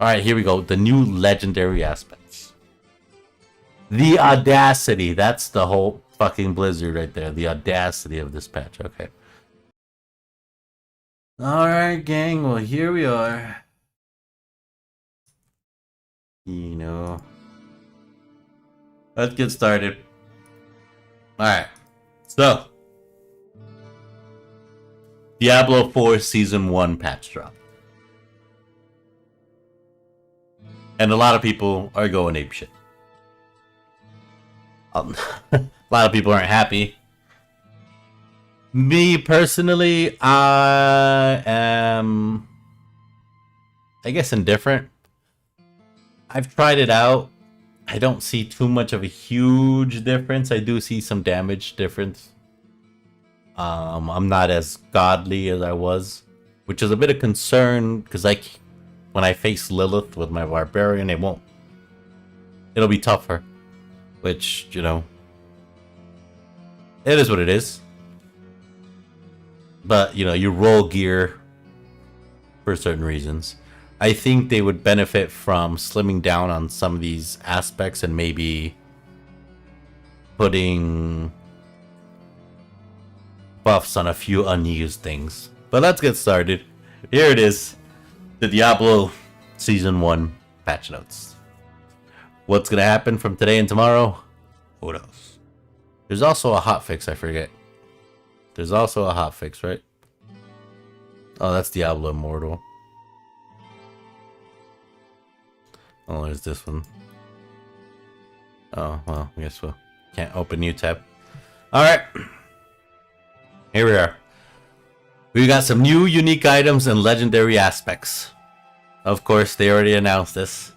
Alright, here we go. The new legendary aspects. The audacity. That's the whole fucking Blizzard right there. The audacity of this patch. Okay. Alright, gang. Well, here we are. You know. Let's get started. Alright. So. Diablo 4 Season 1 patch drop. And a lot of people are going apeshit. A lot of people aren't happy. Me personally, I am, I guess, indifferent. I've tried it out. I don't see too much of a huge difference. I do see some damage difference. I'm not as godly as I was, which is a bit of concern because when I face Lilith with my barbarian, it'll be tougher, which, you know, it is what it is. But, you know, you roll gear for certain reasons. I think they would benefit from slimming down on some of these aspects and maybe putting buffs on a few unused things. But let's get started. Here it is. The Diablo Season 1 patch notes. What's gonna happen from today and tomorrow? Who knows? There's also a hotfix, I forget. There's also a hotfix, right? Oh, that's Diablo Immortal. Oh, there's this one. Oh, well, I guess we can't open new tab. Alright. Here we are. We got some new unique items and legendary aspects. Of course, they already announced this.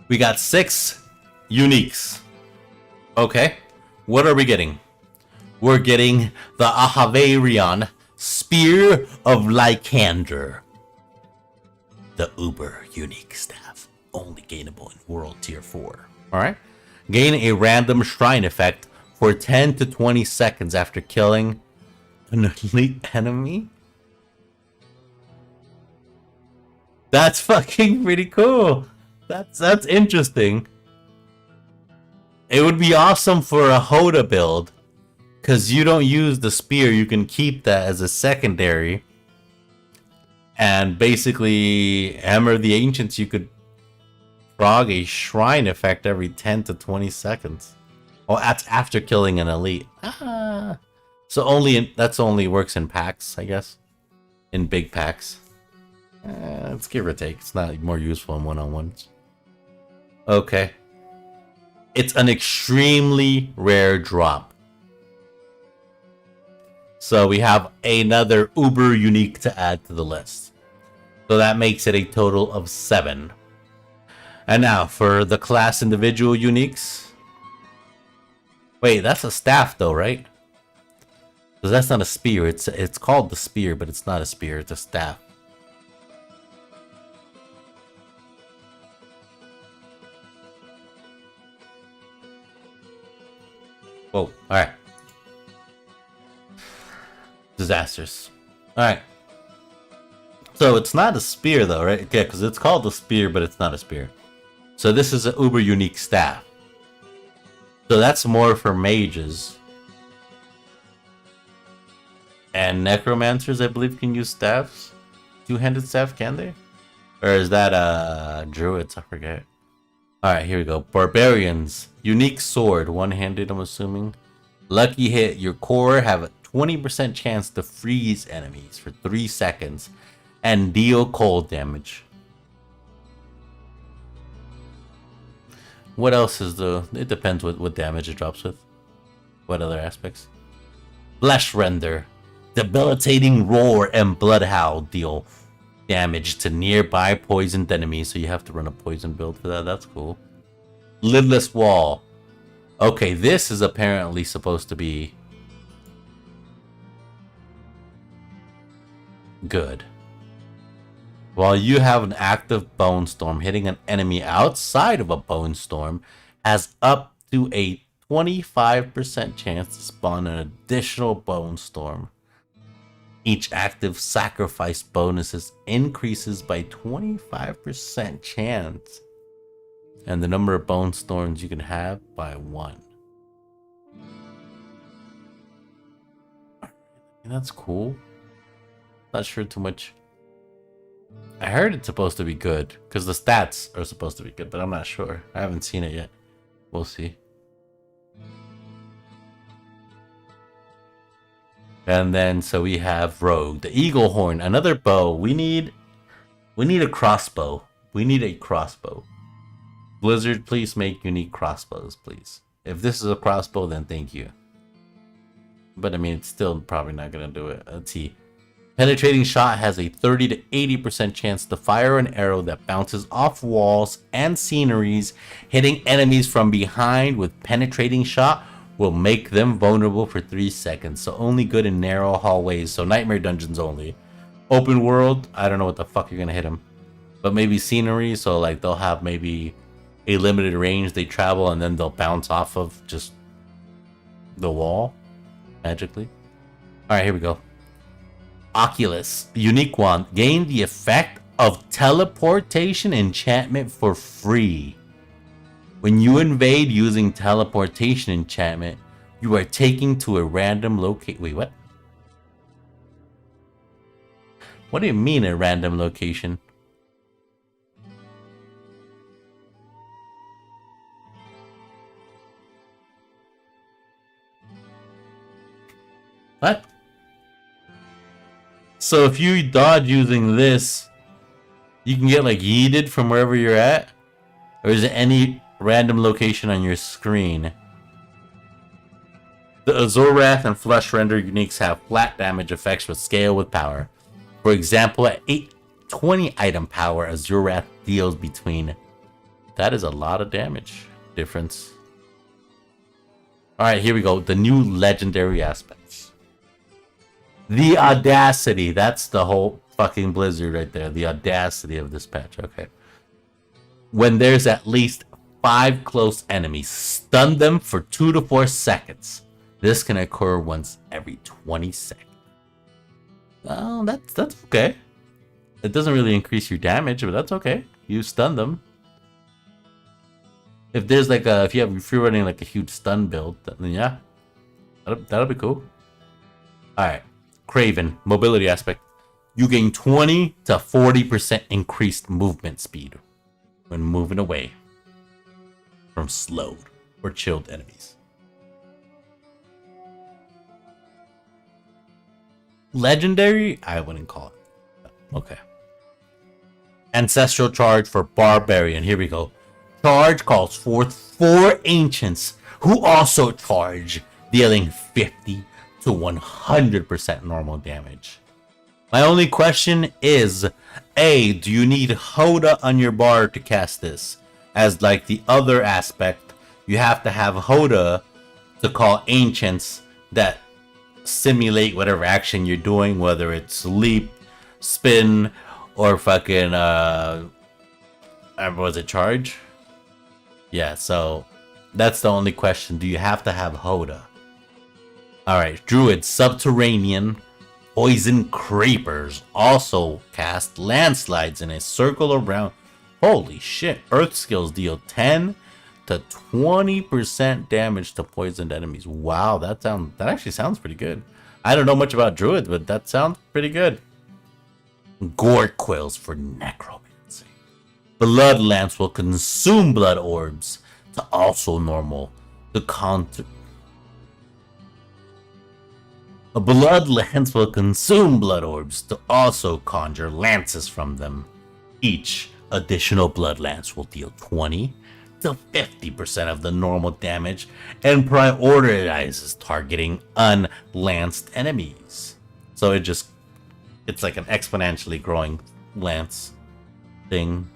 We got 6 uniques. Okay. What are we getting? We're getting the Ahavarion Spear of Lycander. The Uber unique staff. Only gainable in World Tier 4. Alright. Gain a random shrine effect for 10 to 20 seconds after killing an elite enemy. That's fucking pretty cool. That's interesting. It would be awesome for a Hoda build, because you don't use the spear. You can keep that as a secondary. And basically, Hammer of the Ancients, you could frog a shrine effect every 10 to 20 seconds. Oh, that's after killing an elite. So that's only works in packs, I guess. In big packs. It's give or take. It's not more useful in one-on-ones. Okay. It's an extremely rare drop. So we have another Uber unique to add to the list. So that makes it a total of 7. And now for the class individual uniques. Wait, that's a staff though, right? Because that's not a spear. It's called the spear, but it's not a spear. It's a staff. Whoa, alright. Disasters. Alright. So it's not a spear though, right? Yeah, because it's called a spear, but it's not a spear. So this is an uber unique staff. So that's more for mages. And necromancers, I believe, can use staffs. Two-handed staff, can they? Or is that druids? I forget. Alright, here we go. Barbarians. Unique sword. One-handed, I'm assuming. Lucky hit. Your core have a 20% chance to freeze enemies for 3 seconds. And deal cold damage. What else is the... It depends what damage it drops with. What other aspects? Flesh render. Debilitating roar and blood howl deal damage to nearby poisoned enemies, so you have to run a poison build for that. That's cool. Lidless wall. Okay, this is apparently supposed to be good. While you have an active bone storm, hitting an enemy outside of a bone storm has up to a 25% chance to spawn an additional bone storm. Each active sacrifice bonuses increases by 25% chance. And the number of bone thorns you can have by 1. That's cool. Not sure too much. I heard it's supposed to be good because the stats are supposed to be good, but I'm not sure. I haven't seen it yet. We'll see. And then so we have Rogue, the Eagle Horn, another bow. We need a crossbow. We need a crossbow. Blizzard, please make unique crossbows, please. If this is a crossbow, then thank you. But I mean, it's still probably not gonna do it. Let's see. Penetrating shot has a 30 to 80% chance to fire an arrow that bounces off walls and sceneries, hitting enemies from behind with penetrating shot will make them vulnerable for 3 seconds. So only good in narrow hallways. So nightmare dungeons only. Open world, I don't know what the fuck you're gonna hit them. But maybe scenery, so like they'll have maybe a limited range they travel and then they'll bounce off of just the wall magically. Alright, here we go. Oculus, unique wand. Gain the effect of teleportation enchantment for free. When you invade using teleportation enchantment, you are taken to a random location. Wait, what? What do you mean a random location? What? So if you dodge using this, you can get like yeeted from wherever you're at? Or is it any random location on your screen? The Azor-Wrath and Flesh Render uniques have flat damage effects with scale with power. For example, at 820 item power, Azor-Wrath deals between... That is a lot of damage difference. Alright, here we go. The new legendary aspects. The audacity. That's the whole fucking Blizzard right there. The audacity of this patch. Okay. When there's at least 5 close enemies, stun them for 2 to 4 seconds. This can occur once every 20 seconds. Oh, that's okay. It doesn't really increase your damage, but that's okay. You stun them. If there's like a, if you're running like a huge stun build, then yeah, that'll be cool. All right, Craven mobility aspect. You gain 20 to 40% increased movement speed when moving away from slowed or chilled enemies. Legendary? I wouldn't call it. Okay. Ancestral charge for Barbarian. Here we go. Charge calls forth 4 ancients who also charge, dealing 50 to 100% normal damage. My only question is, A, do you need Hoda on your bar to cast this? As like the other aspect, you have to have Hoda to call ancients that simulate whatever action you're doing, whether it's leap, spin, or fucking was it charge? Yeah, so that's the only question. Do you have to have Hoda? Alright, Druid Subterranean Poison Creepers also cast landslides in a circle around. Holy shit, Earth skills deal 10 to 20% damage to poisoned enemies. Wow, that actually sounds pretty good. I don't know much about Druid, but that sounds pretty good. Gore Quills for Necromancy. Blood Lance will consume blood orbs to also normal. The counter. A Blood Lance will consume blood orbs to also conjure lances from them. Each additional Blood Lance will deal 20 to 50% of the normal damage and prioritizes targeting unlanced enemies. So it's like an exponentially growing lance thing.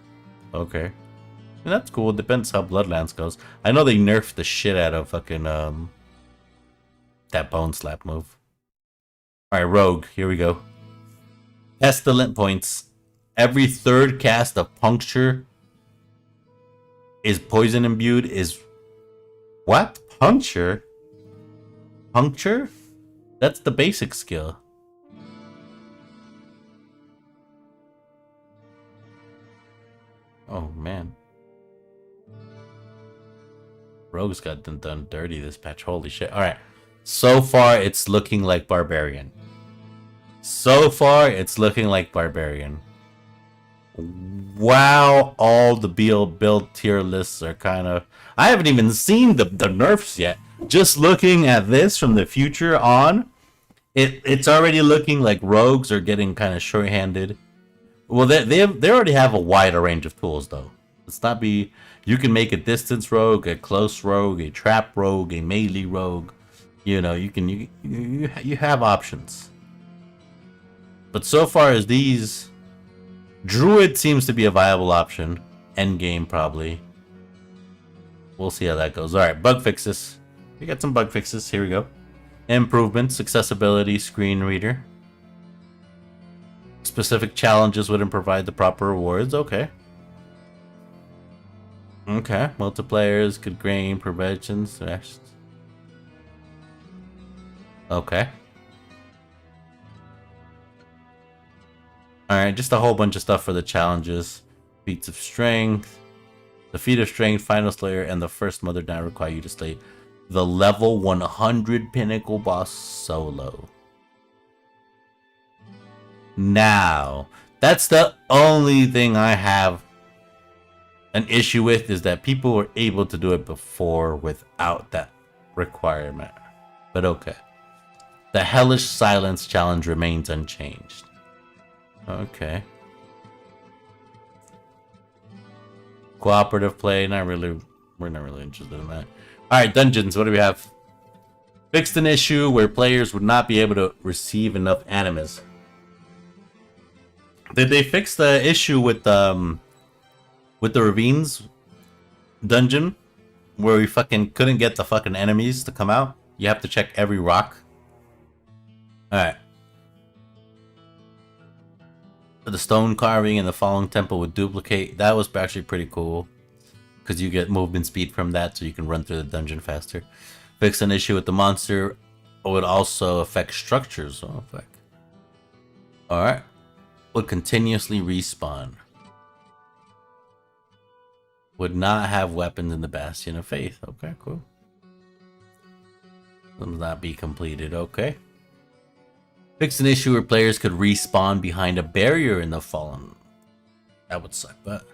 Okay. And that's cool. It depends how Blood Lance goes. I know they nerfed the shit out of fucking that Bone Slap move. Alright, Rogue, here we go. Pestilent points. Every third cast of Puncture is poison imbued is... What? Puncture? Puncture? That's the basic skill. Oh man. Rogue's got done dirty this patch. Holy shit. Alright. So far, it's looking like Barbarian. So far, it's looking like Barbarian. Wow, all the build tier lists are kind of... I haven't even seen the nerfs yet. Just looking at this from the future on, it's already looking like rogues are getting kind of short-handed. Well, they already have a wider range of tools, though. Let's not be... You can make a distance rogue, a close rogue, a trap rogue, a melee rogue. You know, you have options. But so far as these... Druid seems to be a viable option. Endgame, probably. We'll see how that goes. Alright, bug fixes. We got some bug fixes. Here we go. Improvements, accessibility, screen reader. Specific challenges wouldn't provide the proper rewards. Okay. Okay. Multiplayers could gain preventions. Okay. Alright, just a whole bunch of stuff for the challenges. Feats of Strength. The Feat of Strength, Final Slayer, and the First Mother now require you to slay the level 100 Pinnacle boss solo. Now, that's the only thing I have an issue with, is that people were able to do it before without that requirement. But okay. The Hellish Silence challenge remains unchanged. Okay. Cooperative play, not really. We're not really interested in that. Alright, dungeons, what do we have? Fixed an issue where players would not be able to receive enough animus. Did they fix the issue with the ravines dungeon? Where we fucking couldn't get the fucking enemies to come out? You have to check every rock. Alright. The stone carving in the Fallen Temple would duplicate. That was actually pretty cool. Because you get movement speed from that, so you can run through the dungeon faster. Fix an issue with the monster. Would also affect structures. Oh, fuck. Alright. Would continuously respawn. Would not have weapons in the Bastion of Faith. Okay, cool. Will not be completed. Okay. Fix an issue where players could respawn behind a barrier in the Fallen. That would suck, but...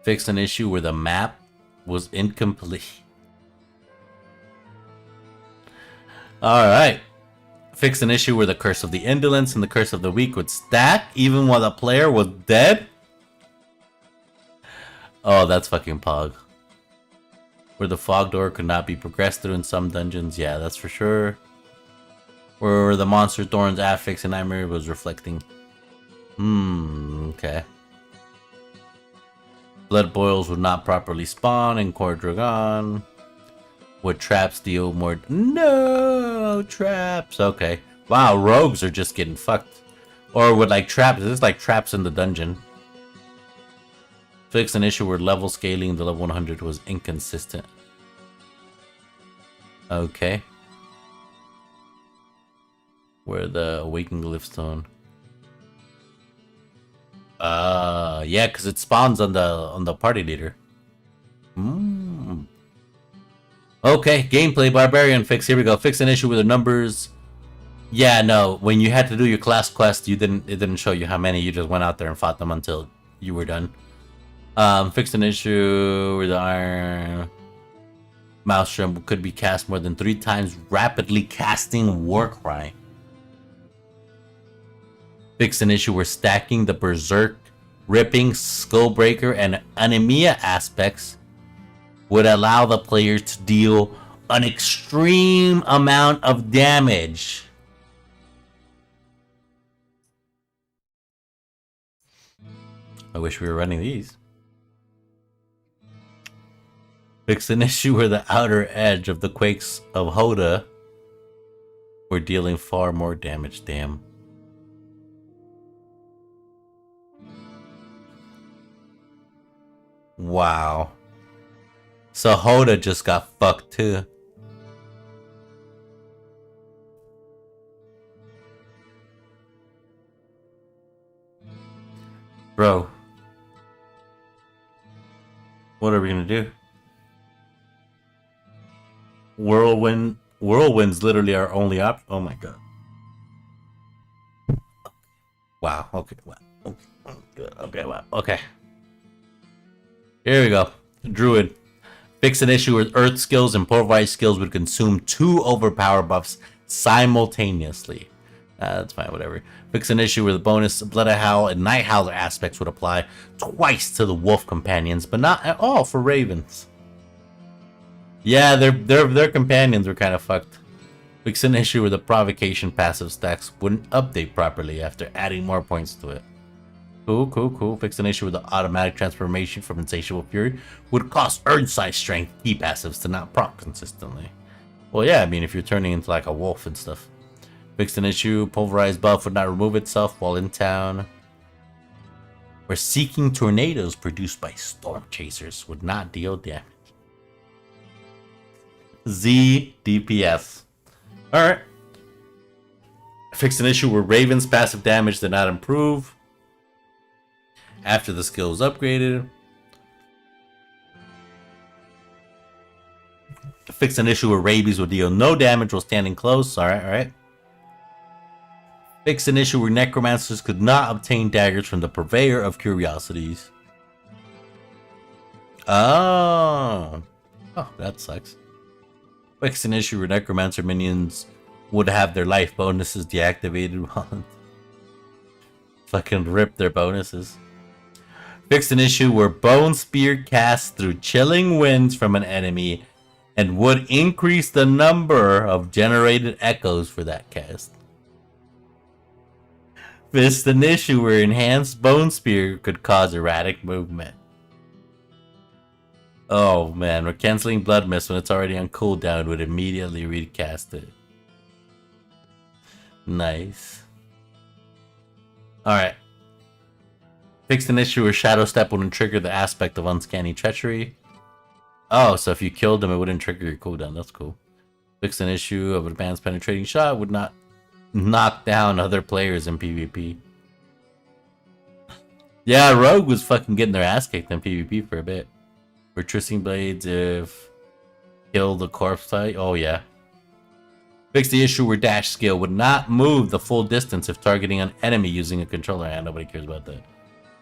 Fix an issue where the map was incomplete. Alright. Fix an issue where the Curse of the Indolence and the Curse of the Weak would stack even while the player was dead. Oh, that's fucking pog. Where the fog door could not be progressed through in some dungeons. Yeah, that's for sure. Where the Monster Thorns affix and Nightmare was reflecting. Okay. Blood Boils would not properly spawn in Core Dragon. Would traps deal more... No! Traps! Okay. Wow, rogues are just getting fucked. Or would like traps... This is like traps in the dungeon. Fix an issue where level scaling the level 100 was inconsistent. Okay. Where the Awakened Glyphstone. Yeah, because it spawns on the party leader. Okay, gameplay Barbarian fix. Here we go. Fix an issue with the numbers. Yeah, no. When you had to do your class quest, it didn't show you how many. You just went out there and fought them until you were done. Fix an issue where the Iron Maelstrom could be cast more than 3 times, rapidly casting Warcry. Fix an issue where stacking the Berserk, Ripping, Skullbreaker, and Anemia aspects would allow the player to deal an extreme amount of damage. I wish we were running these. Fix an issue where the outer edge of the Quakes of Hoda were dealing far more damage. Damn. Wow. So Hoda just got fucked too. Bro. What are we gonna do? Whirlwind's literally our only option. Oh my god. Wow. Okay. Wow. Okay. Good. Okay. Wow. Okay. Here we go. Druid. Fix an issue where Earth skills and pulverized skills would consume 2 overpower buffs simultaneously. That's fine. Whatever. Fix an issue where the bonus Blood Howl and Night Howler aspects would apply twice to the Wolf companions, but not at all for Ravens. Yeah, their companions were kind of fucked. Fix an issue where the provocation passive stacks wouldn't update properly after adding more points to it. Cool. Fix an issue where the automatic transformation from Insatiable Fury would cost Earth-size strength key passives to not proc consistently. Well, yeah, I mean, if you're turning into like a wolf and stuff. Fix an issue, pulverized buff would not remove itself while in town. Where Seeking Tornadoes produced by Storm Chasers would not deal damage. Z DPS. Alright. Fix an issue where Raven's passive damage did not improve after the skill was upgraded. Fix an issue where Rabies would deal no damage while standing close. Alright. Fix an issue where Necromancers could not obtain daggers from the Purveyor of Curiosities. Oh, that sucks. Fix an issue where Necromancer minions would have their life bonuses deactivated while fucking rip their bonuses. Fix an issue where Bone Spear casts through chilling winds from an enemy and would increase the number of generated echoes for that cast. Fix an issue where enhanced Bone Spear could cause erratic movement. Oh man, we're canceling Blood Mist when it's already on cooldown would immediately recast it. Nice. Alright. Fixed an issue where Shadow Step wouldn't trigger the aspect of Uncanny Treachery. Oh, so if you killed them, it wouldn't trigger your cooldown. That's cool. Fixed an issue of Advanced Penetrating Shot would not knock down other players in PvP. Yeah, Rogue was fucking getting their ass kicked in PvP for a bit. Retracing Blades if kill the corpse type. Oh yeah. Fix the issue where dash skill would not move the full distance if targeting an enemy using a controller. Yeah, nobody cares about that.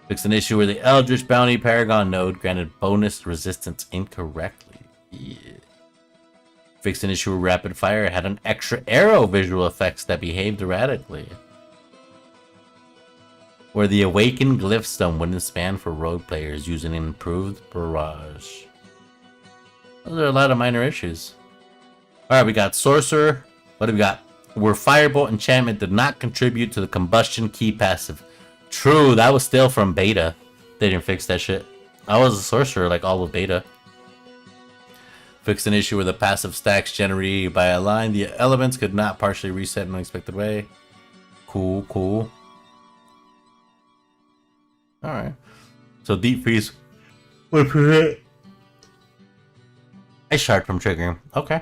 Fix an issue where the Eldritch Bounty Paragon node granted bonus resistance incorrectly. Yeah. Fix an issue where Rapid Fire had an extra arrow visual effects that behaved erratically. Where the Awakened Glyphstone wouldn't span for rogue players using an improved barrage. Those are a lot of minor issues. Alright, we got Sorcerer. What do we got? Where Firebolt Enchantment did not contribute to the Combustion Key passive. True, that was still from beta. They didn't fix that shit. I was a Sorcerer like all of beta. Fix an issue where the passive stacks generated by a line. The elements could not partially reset in an unexpected way. Cool. Alright. So Deep Freeze would prevent a shard from triggering. Okay.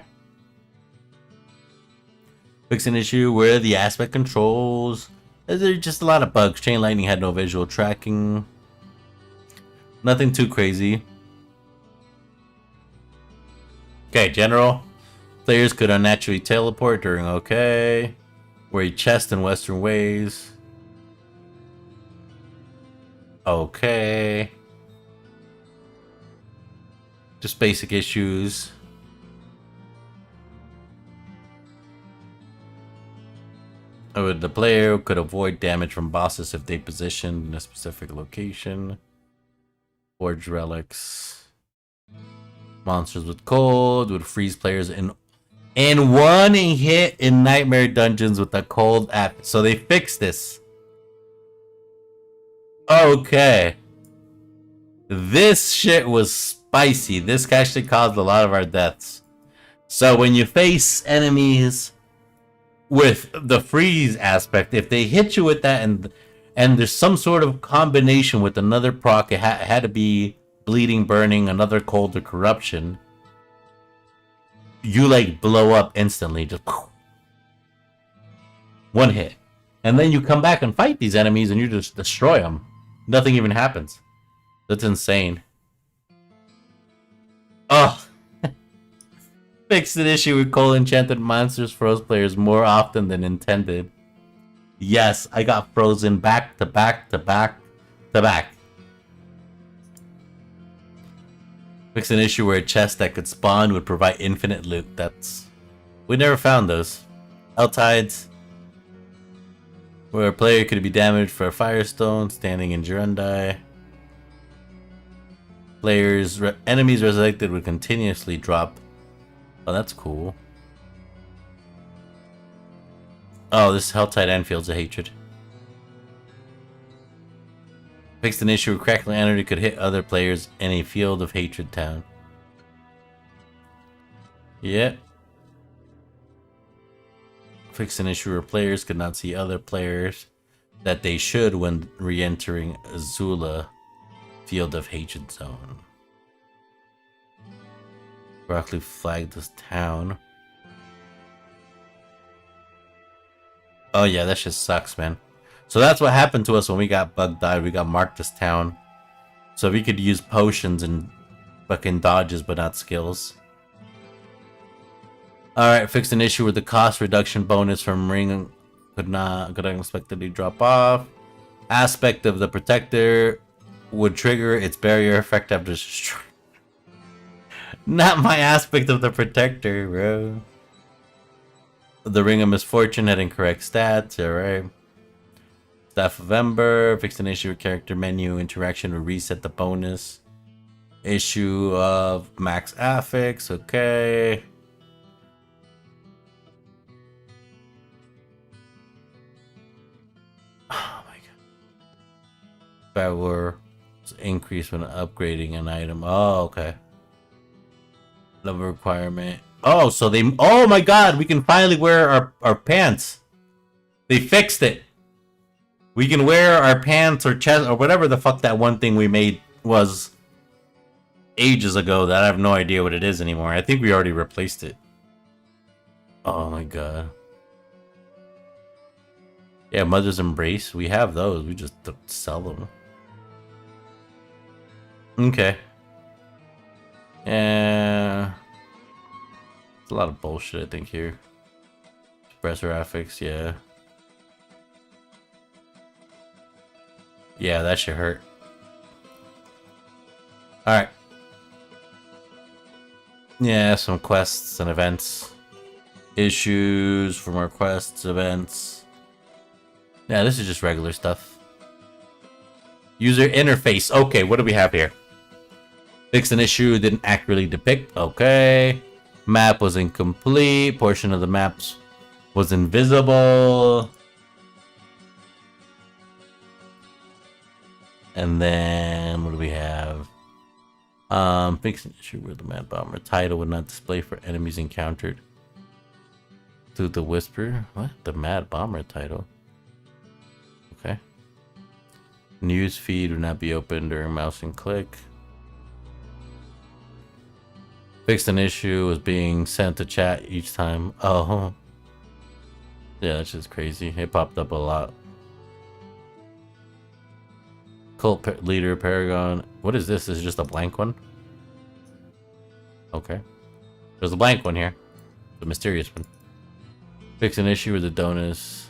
Fix an issue where the aspect controls. There's just a lot of bugs. Chain Lightning had no visual tracking. Nothing too crazy. Okay, general. Players could unnaturally teleport during okay. Wear a chest in Western ways. Okay. Just basic issues. The player could avoid damage from bosses if they positioned in a specific location. Forge relics. Monsters with cold would freeze players in one hit in Nightmare Dungeons with a cold app. So they fixed this. Okay. This shit was spicy. This actually caused a lot of our deaths. So when you face enemies with the freeze aspect, if they hit you with that and there's some sort of combination with another proc, it had to be bleeding, burning, another cold, or corruption, you like blow up instantly, just one hit, and then you come back and fight these enemies and you just destroy them. Nothing even happens. That's insane. Oh, fixed an issue with coal enchanted monsters froze players more often than intended. Yes, I got frozen back to back to back to back. Fixed an issue where a chest that could spawn would provide infinite loot. We never found those. L-Tides, where a player could be damaged for a firestone standing in Jurendi. Enemies resurrected would continuously drop. Oh, that's cool. Oh, this Helltide and Fields of Hatred. Fixed an issue where Crackling Energy could hit other players in a Field of Hatred town. Yeah. Fixed an issue where players could not see other players that they should when re-entering Azula Field of Hatred zone. Broccoli flagged this town. Oh yeah, that shit sucks, man. So that's what happened to us when we got bug died. We got marked this town. So we could use potions and fucking dodges, but not skills. Alright, fixed an issue with the cost reduction bonus from ring could unexpectedly drop off. Aspect of the protector would trigger its barrier effect after destroy. Not my aspect of the protector, bro. The Ring of Misfortune had incorrect stats, alright. Staff of Ember, fixed an issue with character menu interaction would reset the bonus. Issue of max affix, okay. Oh my god. Power increase when upgrading an item. Oh, okay. Level requirement. Oh, so they... Oh my god, we can finally wear our pants. They fixed it. We can wear our pants or chest or whatever the fuck that one thing we made was ages ago that I have no idea what it is anymore. I think we already replaced it. Oh my god. Yeah, Mother's Embrace. We have those. We just don't sell them. Okay. Yeah. It's a lot of bullshit, I think, here. Suppressor affix, yeah. Yeah, that should hurt. Alright. Yeah, some quests and events. Issues from our quests, events. Yeah, this is just regular stuff. User interface. Okay, what do we have here? Fix an issue, didn't accurately depict. Okay. Map was incomplete. Portion of the maps was invisible. And then, what do we have? Fix an issue where the Mad Bomber title would not display for enemies encountered. Through the Whisper? What? The Mad Bomber title? Okay. News feed would not be open during mouse and click. Fixed an issue was being sent to chat each time. Oh. Yeah, that's just crazy. It popped up a lot. Cult leader Paragon. What is this? Is it just a blank one? Okay. There's a blank one here. The mysterious one. Fix an issue with the Donus.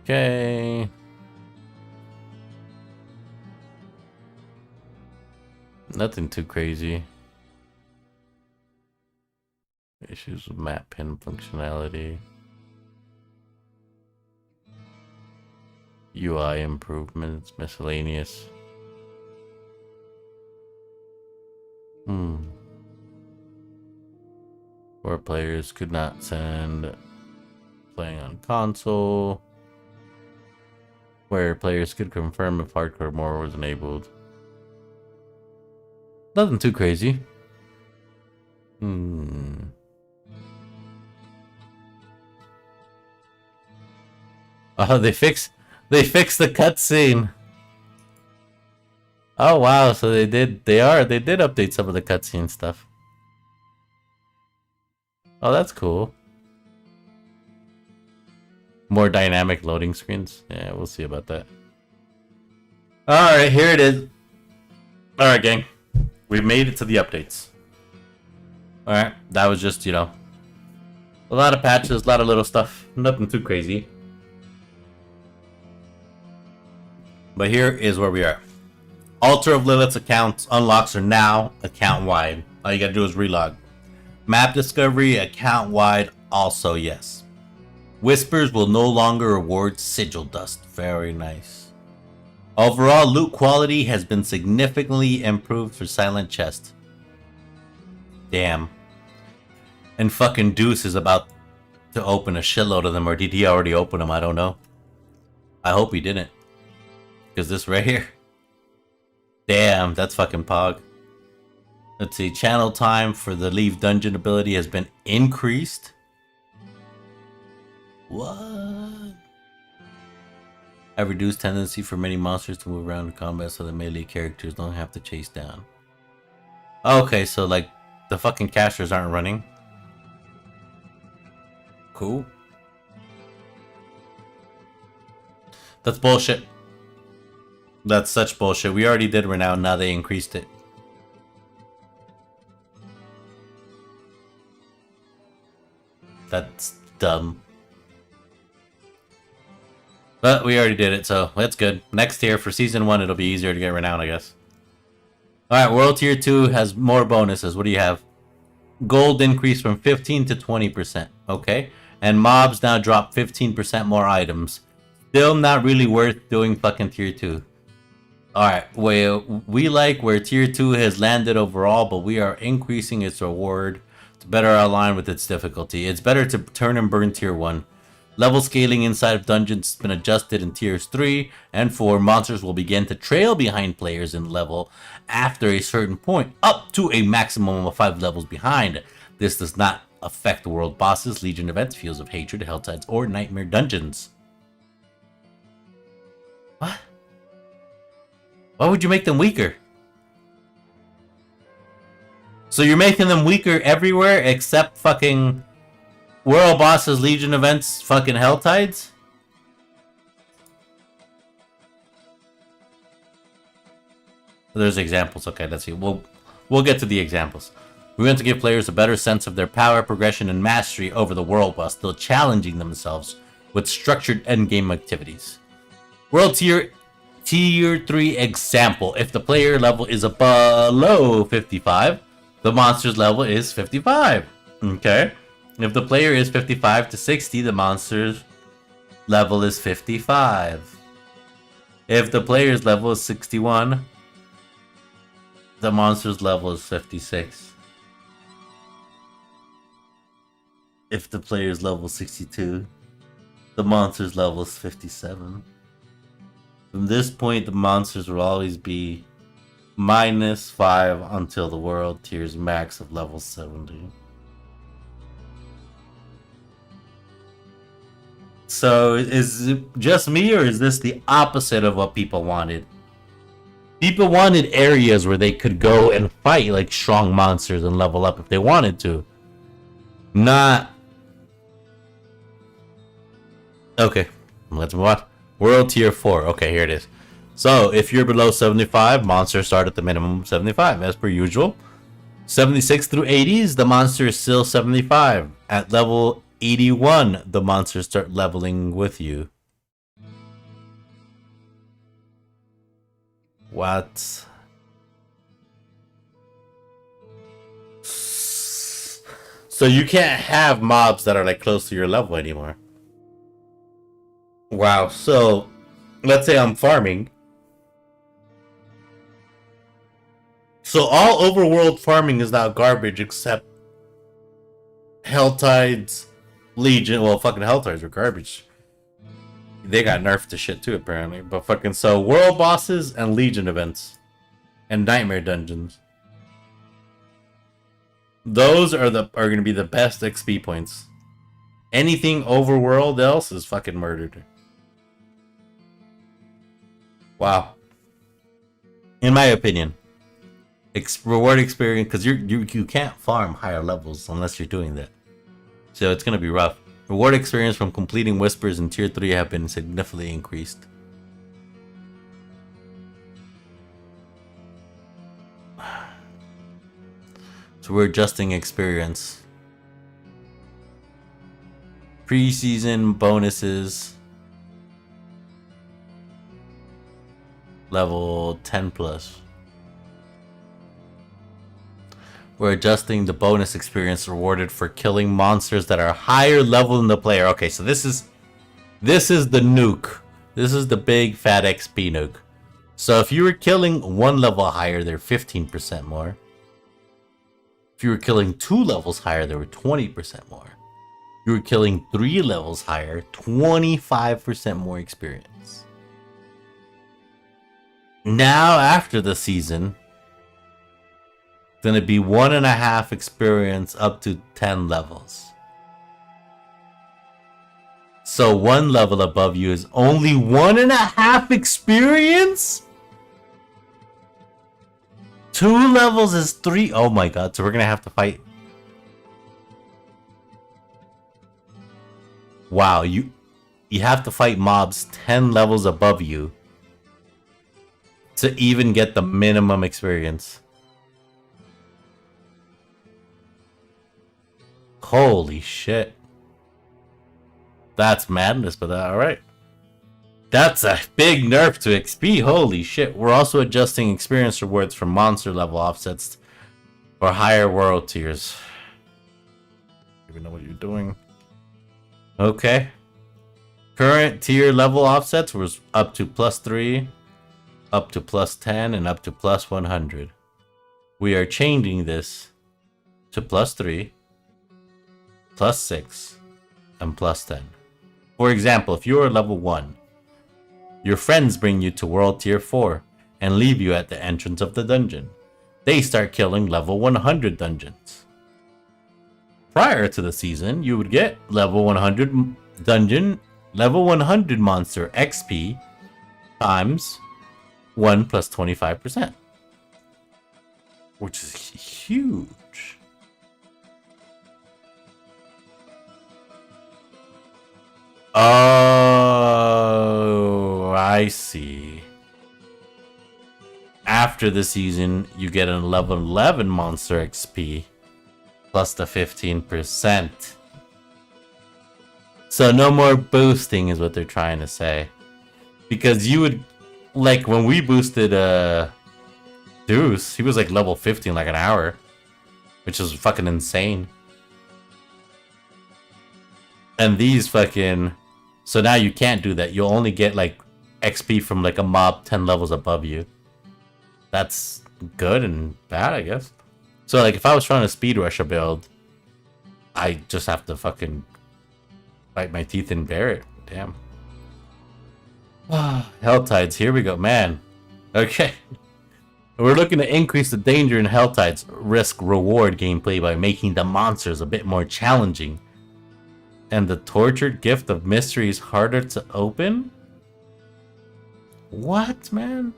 Okay. Nothing too crazy. Issues with map pin functionality. UI improvements, miscellaneous. Where players could not send playing on console. Where players could confirm if hardcore mode was enabled. Nothing too crazy. Oh, they fixed the cutscene. Oh wow, so they did update some of the cutscene stuff. Oh, that's cool. More dynamic loading screens. Yeah, we'll see about that. Alright, here it is. Alright, gang. We've made it to the updates. Alright, that was just, you know, a lot of patches, a lot of little stuff. Nothing too crazy. But here is where we are. Altar of Lilith's accounts unlocks are now account-wide. All you gotta do is relog. Map discovery, account-wide, also yes. Whispers will no longer reward sigil dust. Very nice. Overall, loot quality has been significantly improved for Silent Chest. Damn. And fucking Deuce is about to open a shitload of them, or did he already open them? I don't know. I hope he didn't. Because this right here. Damn, that's fucking pog. Let's see, channel time for the leave dungeon ability has been increased. What? Have reduced tendency for many monsters to move around in combat so that melee characters don't have to chase down. Okay, so like the fucking casters aren't running. Cool. That's bullshit. That's such bullshit. We already did Renown, now they increased it. That's dumb. But we already did it, so that's good. Next tier for Season 1, it'll be easier to get Renown, I guess. Alright, World Tier 2 has more bonuses. What do you have? Gold increase from 15 to 20%. Okay. And mobs now drop 15% more items. Still not really worth doing fucking Tier 2. Alright, we like where Tier 2 has landed overall, but we are increasing its reward to better align with its difficulty. It's better to turn and burn Tier 1. Level scaling inside of dungeons has been adjusted in Tiers 3 and 4. Monsters will begin to trail behind players in level after a certain point, up to a maximum of 5 levels behind. This does not affect world bosses, legion events, fields of hatred, helltides, or nightmare dungeons. What? Why would you make them weaker? So you're making them weaker everywhere except fucking world bosses, legion events, fucking helltides? There's examples. Okay, let's see. We'll get to the examples. We want to give players a better sense of their power, progression, and mastery over the world while still challenging themselves with structured endgame activities. World Tier 3 example. If the player level is below 55, the monster's level is 55. Okay? If the player is 55 to 60, the monster's level is 55. If the player's level is 61, the monster's level is 56. If the player's level is 62, the monster's level is 57. From this point, the monsters will always be -5 until the world tier's max of level 70. So, is it just me, or is this the opposite of what people wanted? People wanted areas where they could go and fight like strong monsters and level up if they wanted to. Not... Okay, let's move on. World Tier 4. Okay, here it is. So, if you're below 75, monsters start at the minimum 75, as per usual. 76 through 80s, the monster is still 75. At level 81, the monsters start leveling with you. What? So you can't have mobs that are like close to your level anymore. Wow, so let's say I'm farming. So all overworld farming is now garbage except Helltides, Legion. Well, fucking Helltides are garbage. They got nerfed to shit too, apparently. But fucking, so world bosses and Legion events and nightmare dungeons. Those are going to be the best XP points. Anything overworld else is fucking murdered. Wow. In my opinion, reward experience, because you can't farm higher levels unless you're doing that. So it's gonna be rough. Reward experience from completing whispers in Tier 3 have been significantly increased. So we're adjusting experience. Preseason bonuses. Level 10 plus. We're adjusting the bonus experience rewarded for killing monsters that are higher level than the player. Okay, so this is the nuke. This is the big fat XP nuke. So if you were killing 1 level higher, they're 15% more. If you were killing 2 levels higher, they were 20% more. If you were killing 3 levels higher, 25% more experience. Now after the season, it's gonna be 1.5 experience up to 10 levels. So 1 level above you is only 1.5 experience? 2 levels is 3. Oh my god, so we're gonna have to fight. Wow, you have to fight mobs 10 levels above you to even get the minimum experience. Holy shit. That's madness, but alright. That's a big nerf to XP, holy shit. We're also adjusting experience rewards from monster level offsets for higher world tiers. You even know what you're doing. Okay. Current tier level offsets was up to +3, up to +10, and up to +100. We are changing this to +3, +6, and +10. For example, if you are level 1, your friends bring you to World Tier 4 and leave you at the entrance of the dungeon. They start killing level 100 dungeons. Prior to the season, you would get level 100 dungeon, level 100 monster XP times 1 plus 25%. Which is huge. Oh, I see. After the season, you get a level 11 monster XP plus the 15%. So no more boosting is what they're trying to say. Because you would, like when we boosted Deuce, he was like level 50 in like an hour. Which is fucking insane. And these fucking... So now you can't do that. You'll only get like XP from like a mob 10 levels above you. That's good and bad, I guess. So like if I was trying to speed rush a build, I just have to fucking bite my teeth and bear it. Damn. Helltides, here we go, man. Okay. We're looking to increase the danger in Helltides risk-reward gameplay by making the monsters a bit more challenging. And the tortured gift of mystery is harder to open? What, man?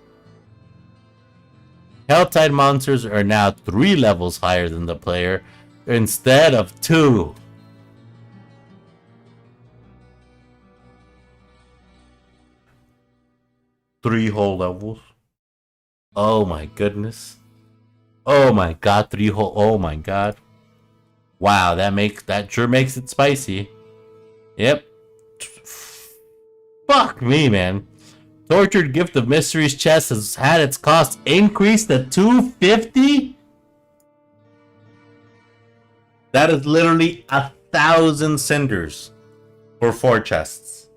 Helltide monsters are now 3 levels higher than the player instead of 2. Three whole levels. Oh my goodness. Oh my god, 3 whole. Oh my god. Wow, that sure makes it spicy. Yep. Fuck me, man. Tortured Gift of Mysteries chest has had its cost increased to $250? That is literally 1,000 cinders for 4 chests.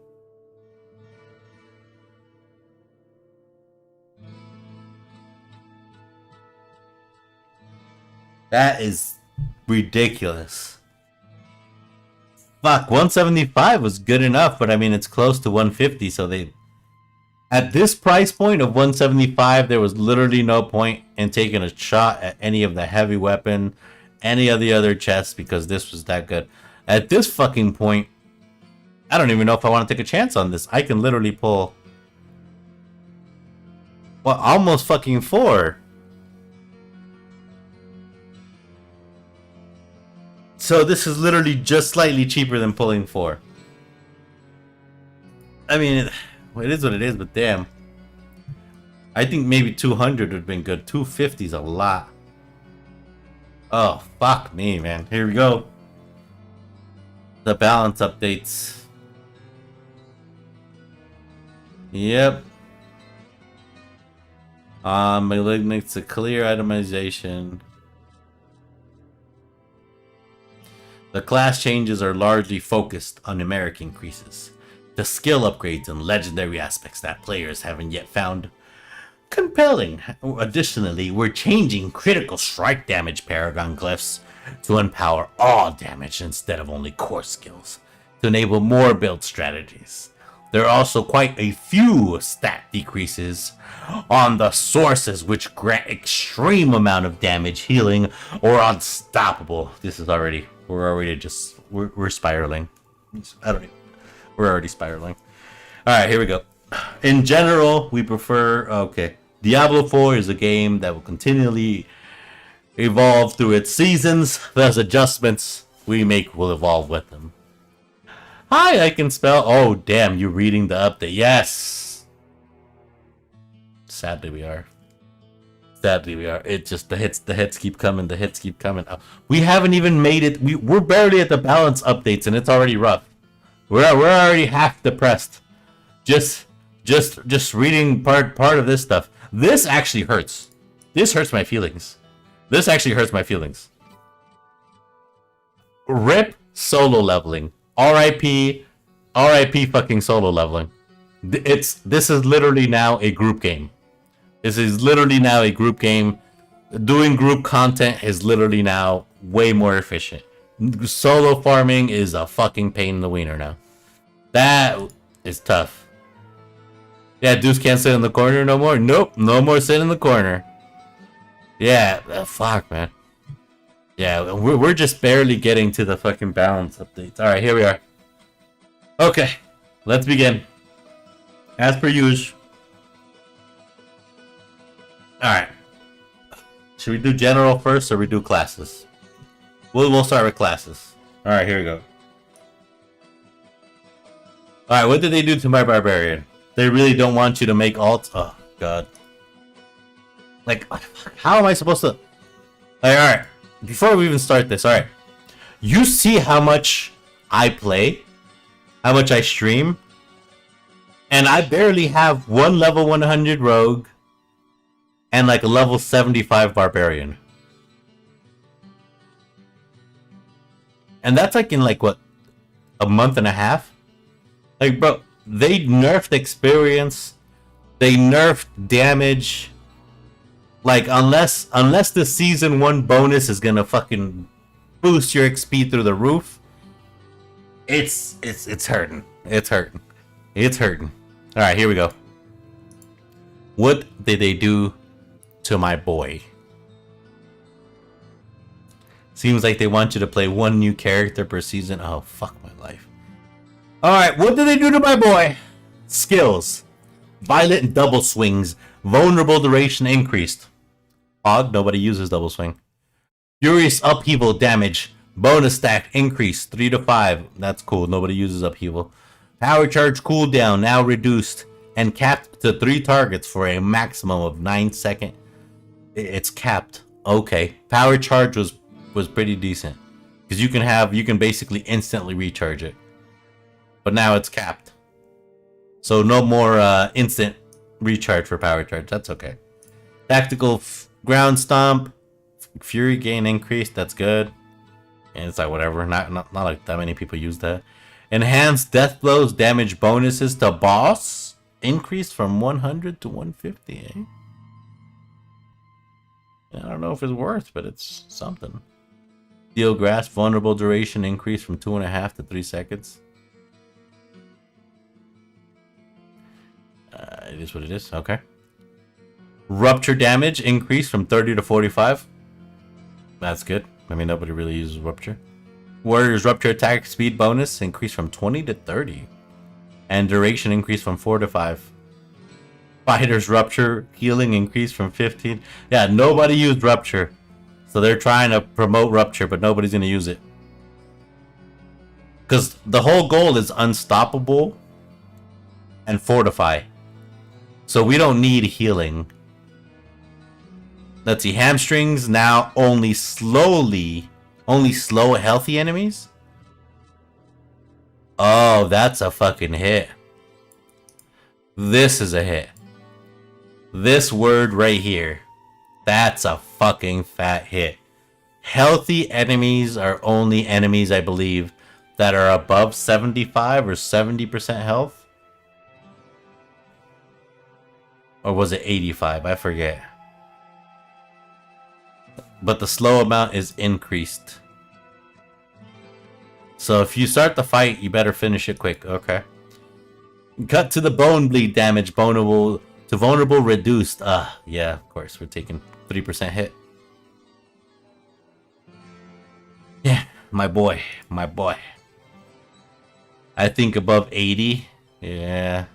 That is ridiculous. Fuck, 175 was good enough, but I mean, it's close to 150, so they... At this price point of 175, there was literally no point in taking a shot at any of the heavy weapon, any of the other chests, because this was that good. At this fucking point, I don't even know if I want to take a chance on this. I can literally pull... Well, almost fucking 4. So this is literally just slightly cheaper than pulling 4. I mean, it is what it is, but damn. I think maybe 200 would have been good. 250 is a lot. Oh, fuck me, man. Here we go. The balance updates. Yep. Malignant to clear itemization. The class changes are largely focused on numeric increases, the skill upgrades and legendary aspects that players haven't yet found compelling. Additionally, we're changing critical strike damage paragon glyphs to empower all damage instead of only core skills, to enable more build strategies. There are also quite a few stat decreases on the sources which grant extreme amount of damage, healing, or unstoppable. This is already, we're spiraling. We're already spiraling. Alright, here we go. In general, we prefer, okay, Diablo 4 is a game that will continually evolve through its seasons. Those adjustments we make will evolve with them. Hi, I can spell. Oh, damn, you're reading the update. Yes. Sadly, we are. It just, the hits keep coming. We haven't even made it. We're barely at the balance updates, and it's already rough. We're already half depressed. Just reading part of this stuff. This actually hurts. This hurts my feelings. RIP solo leveling. RIP fucking solo leveling. This is literally now a group game. Doing group content is literally now way more efficient. Solo farming is a fucking pain in the wiener now. That is tough. Yeah, dudes can't sit in the corner no more. Nope, no more sit in the corner. Yeah, fuck, man. Yeah, we're just barely getting to the fucking balance updates. Alright, here we are. Okay, let's begin. As per usual. Alright. Should we do general first or we do classes? We'll start with classes. Alright, here we go. Alright, what did they do to my barbarian? They really don't want you to make alts. Oh, God. Like, how am I supposed to... Like, alright. Before we even start this, alright. You see how much I play? How much I stream? And I barely have one level 100 rogue and like a level 75 barbarian. And that's like in like, what? A month and a half? Like, bro, they nerfed experience. They nerfed damage. Like, unless the season 1 bonus is gonna fucking boost your XP through the roof, it's hurting. It's hurting. Alright, here we go. What did they do to my boy? Seems like they want you to play one new character per season. Oh, fuck my life. Alright, what did they do to my boy? Skills. Violent double swings. Vulnerable duration increased. Odd, nobody uses double swing. Furious upheaval damage. Bonus stack increased 3 to 5. That's cool, nobody uses upheaval. Power charge cooldown now reduced and capped to 3 targets for a maximum of 9 seconds. It's capped. Okay. Power charge was pretty decent. Because you can basically instantly recharge it. But now it's capped. So no more instant recharge for power charge. That's okay. Tactical ground stomp. Fury gain increased. That's good. And it's like whatever. Not like that many people use that. Enhanced death blows damage bonuses to boss. Increased from 100 to 150, eh? I don't know if it's worth, but it's something. Steel grasp vulnerable duration increased from 2.5 to 3 seconds. It is what it is. Okay. Rupture damage increased from 30 to 45. That's good. I mean, nobody really uses rupture. Warrior's rupture attack speed bonus increased from 20 to 30. And duration increased from 4 to 5. Fighter's rupture healing increased from 15. Yeah, nobody used rupture. So they're trying to promote rupture, but nobody's going to use it. Because the whole goal is unstoppable and fortify. So we don't need healing. Let's see. Hamstrings now only slow healthy enemies. Oh, that's a fucking hit. This is a hit. This word right here. That's a fucking fat hit. Healthy enemies are only enemies, I believe, that are above 75 or 70% health. Or was it 85? I forget. But the slow amount is increased. So if you start the fight, you better finish it quick. Okay. Cut to the bone bleed damage. Vulnerable reduced. Yeah, of course. We're taking 3% hit. Yeah, my boy. I think above 80. Yeah.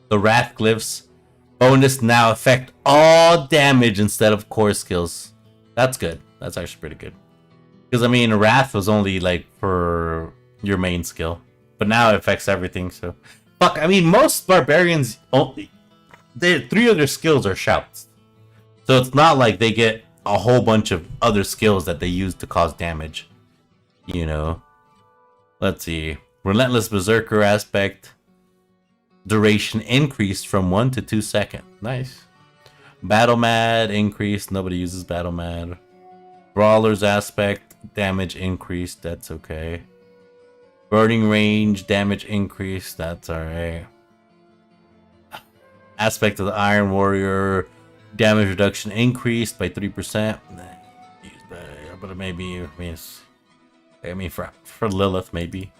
The Wrath Glyphs. Bonus now affect all damage instead of core skills. That's good. That's actually pretty good. Because, I mean, Wrath was only, like, for your main skill. But now it affects everything, so... Fuck, I mean, most barbarians only... 3 of their skills are shouts. So it's not like they get a whole bunch of other skills that they use to cause damage. You know? Let's see. Relentless Berserker aspect. Duration increased from 1 to 2 seconds. Nice. Battle Mad increased. Nobody uses Battle Mad. Brawler's aspect. Damage increased. That's okay. Burning range. Damage increased. That's alright. Aspect of the Iron Warrior. Damage reduction increased by 3%. But maybe, I mean for Lilith, maybe.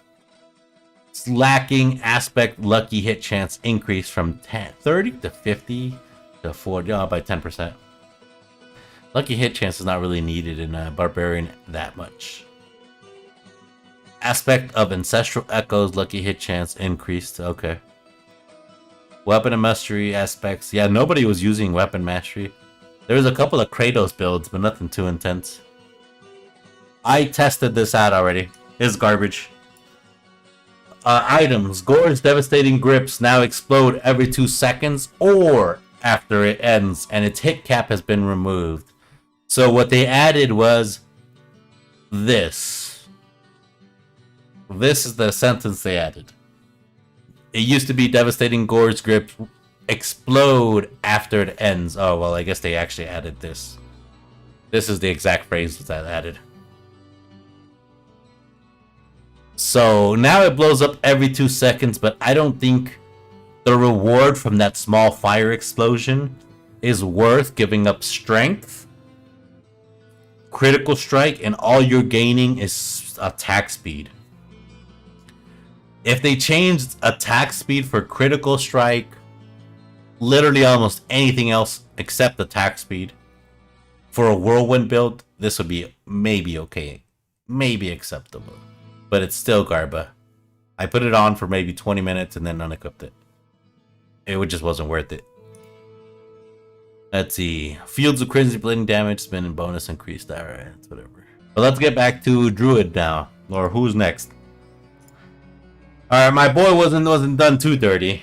Slacking aspect lucky hit chance increased from 30 to 50 to 40, by 10%. Lucky hit chance is not really needed in a barbarian that much. Aspect of ancestral echoes lucky hit chance increased. Okay. Weapon and mastery aspects. Yeah, nobody was using weapon mastery. There was a couple of Kratos builds, but nothing too intense. I tested this out already. It's garbage. Items. Gore's devastating grips now explode every 2 seconds or after it ends, and its hit cap has been removed. So what they added was this. This is the sentence they added. It used to be devastating Gore's grips explode after it ends. Oh, well, I guess they actually added this. This is the exact phrase that added. So now it blows up every 2 seconds, but I don't think the reward from that small fire explosion is worth giving up strength, critical strike, and all you're gaining is attack speed. If they changed attack speed for critical strike, literally almost anything else except attack speed, for a whirlwind build, this would be maybe okay. Maybe acceptable. But it's still Garba. I put it on for maybe 20 minutes and then unequipped it. It just wasn't worth it. Let's see. Fields of Crazy Bleeding damage, spin and bonus increased. Alright, whatever. But let's get back to Druid now. Or who's next? Alright, my boy wasn't done too dirty.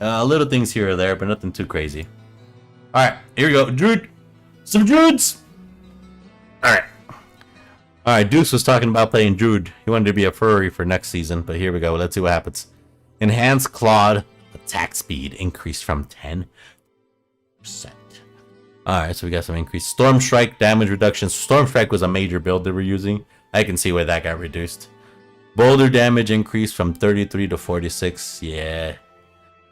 Little things here or there, but nothing too crazy. Alright, here we go. Druid! Some Druids! Alright. Alright, Deuce was talking about playing Druid. He wanted to be a furry for next season, but here we go. Let's see what happens. Enhanced Clawed. Attack speed increased from 10%. Alright, so we got some increase. Storm Strike damage reduction. Storm Strike was a major build they were using. I can see why that got reduced. Boulder damage increased from 33 to 46. Yeah.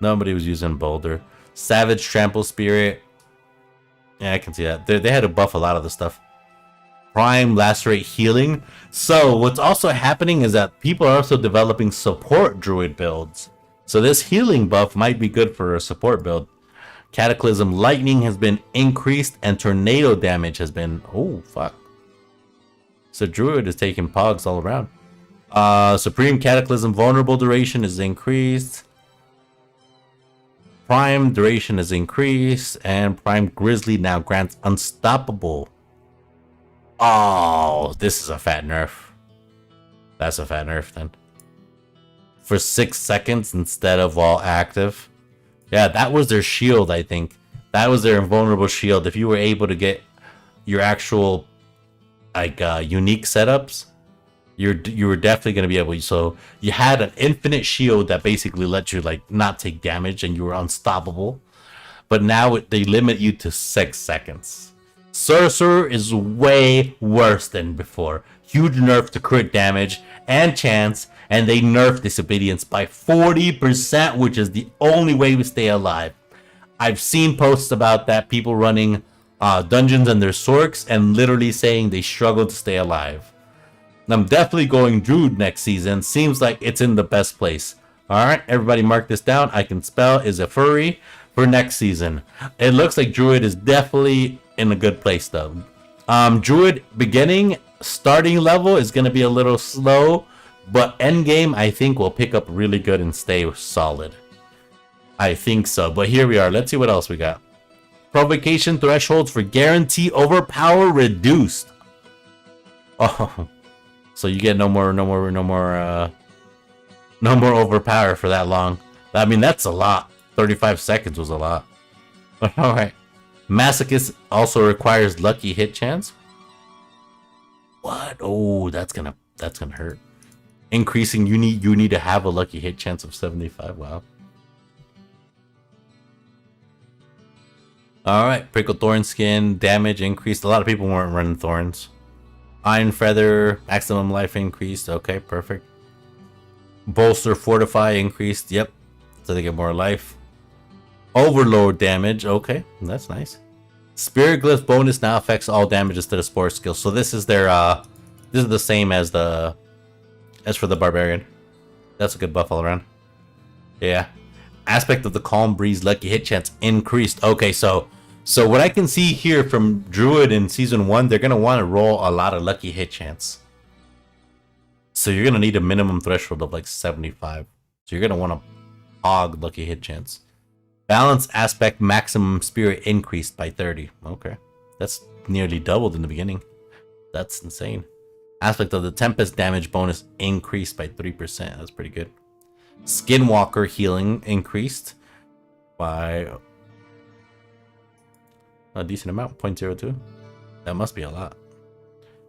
Nobody was using Boulder. Savage Trample Spirit. Yeah, I can see that. They had to buff a lot of the stuff. Prime Lacerate Healing. So what's also happening is that people are also developing support Druid builds. So this healing buff might be good for a support build. Cataclysm Lightning has been increased and tornado damage has been... Oh, fuck. So Druid is taking pogs all around. Supreme Cataclysm Vulnerable Duration is increased. Prime Duration is increased. And Prime Grizzly now grants Unstoppable. Oh, this is a fat nerf. That's a fat nerf then. For 6 seconds instead of while active. Yeah, that was their shield, I think. That was their invulnerable shield. If you were able to get your actual like unique setups, you were definitely gonna be able to. So you had an infinite shield that basically let you like not take damage and you were unstoppable. But now they limit you to 6 seconds. Sorcerer is way worse than before. Huge nerf to crit damage and chance, and they nerfed disobedience by 40%, which is the only way we stay alive. I've seen posts about that, people running dungeons and their Sorcs and literally saying they struggle to stay alive. And I'm definitely going Druid next season. Seems like it's in the best place. Alright, everybody mark this down. I can spell is a furry for next season. It looks like Druid is definitely in a good place though. Druid beginning, starting level is going to be a little slow, but end game I think will pick up really good and stay solid. I think so, but here we are. Let's see what else we got. Provocation thresholds for guarantee overpower reduced. Oh, so you get no more overpower for that long. I mean, that's a lot. 35 seconds was a lot. All right. Masochist also requires lucky hit chance. What? Oh, that's gonna hurt. Increasing, you need to have a lucky hit chance of 75. Wow. All right, prickle thorn skin damage increased. A lot of people weren't running thorns. Iron feather maximum life increased. Okay, perfect. Bolster fortify increased. Yep, so they get more life. Overload damage. Okay, that's nice. Spirit glyph bonus now affects all damages to the spore skill. So this is their this is the same as for the barbarian. That's a good buff all around. Yeah. Aspect of the calm breeze lucky hit chance increased. Okay, so what I can see here from Druid in season 1, they're gonna want to roll a lot of lucky hit chance. So you're gonna need a minimum threshold of like 75. So you're gonna want to hog lucky hit chance. Balance aspect maximum spirit increased by 30. Okay, that's nearly doubled in the beginning. That's insane. Aspect of the tempest damage bonus increased by 3%. That's pretty good. Skinwalker healing increased by a decent amount, 0.02. That must be a lot.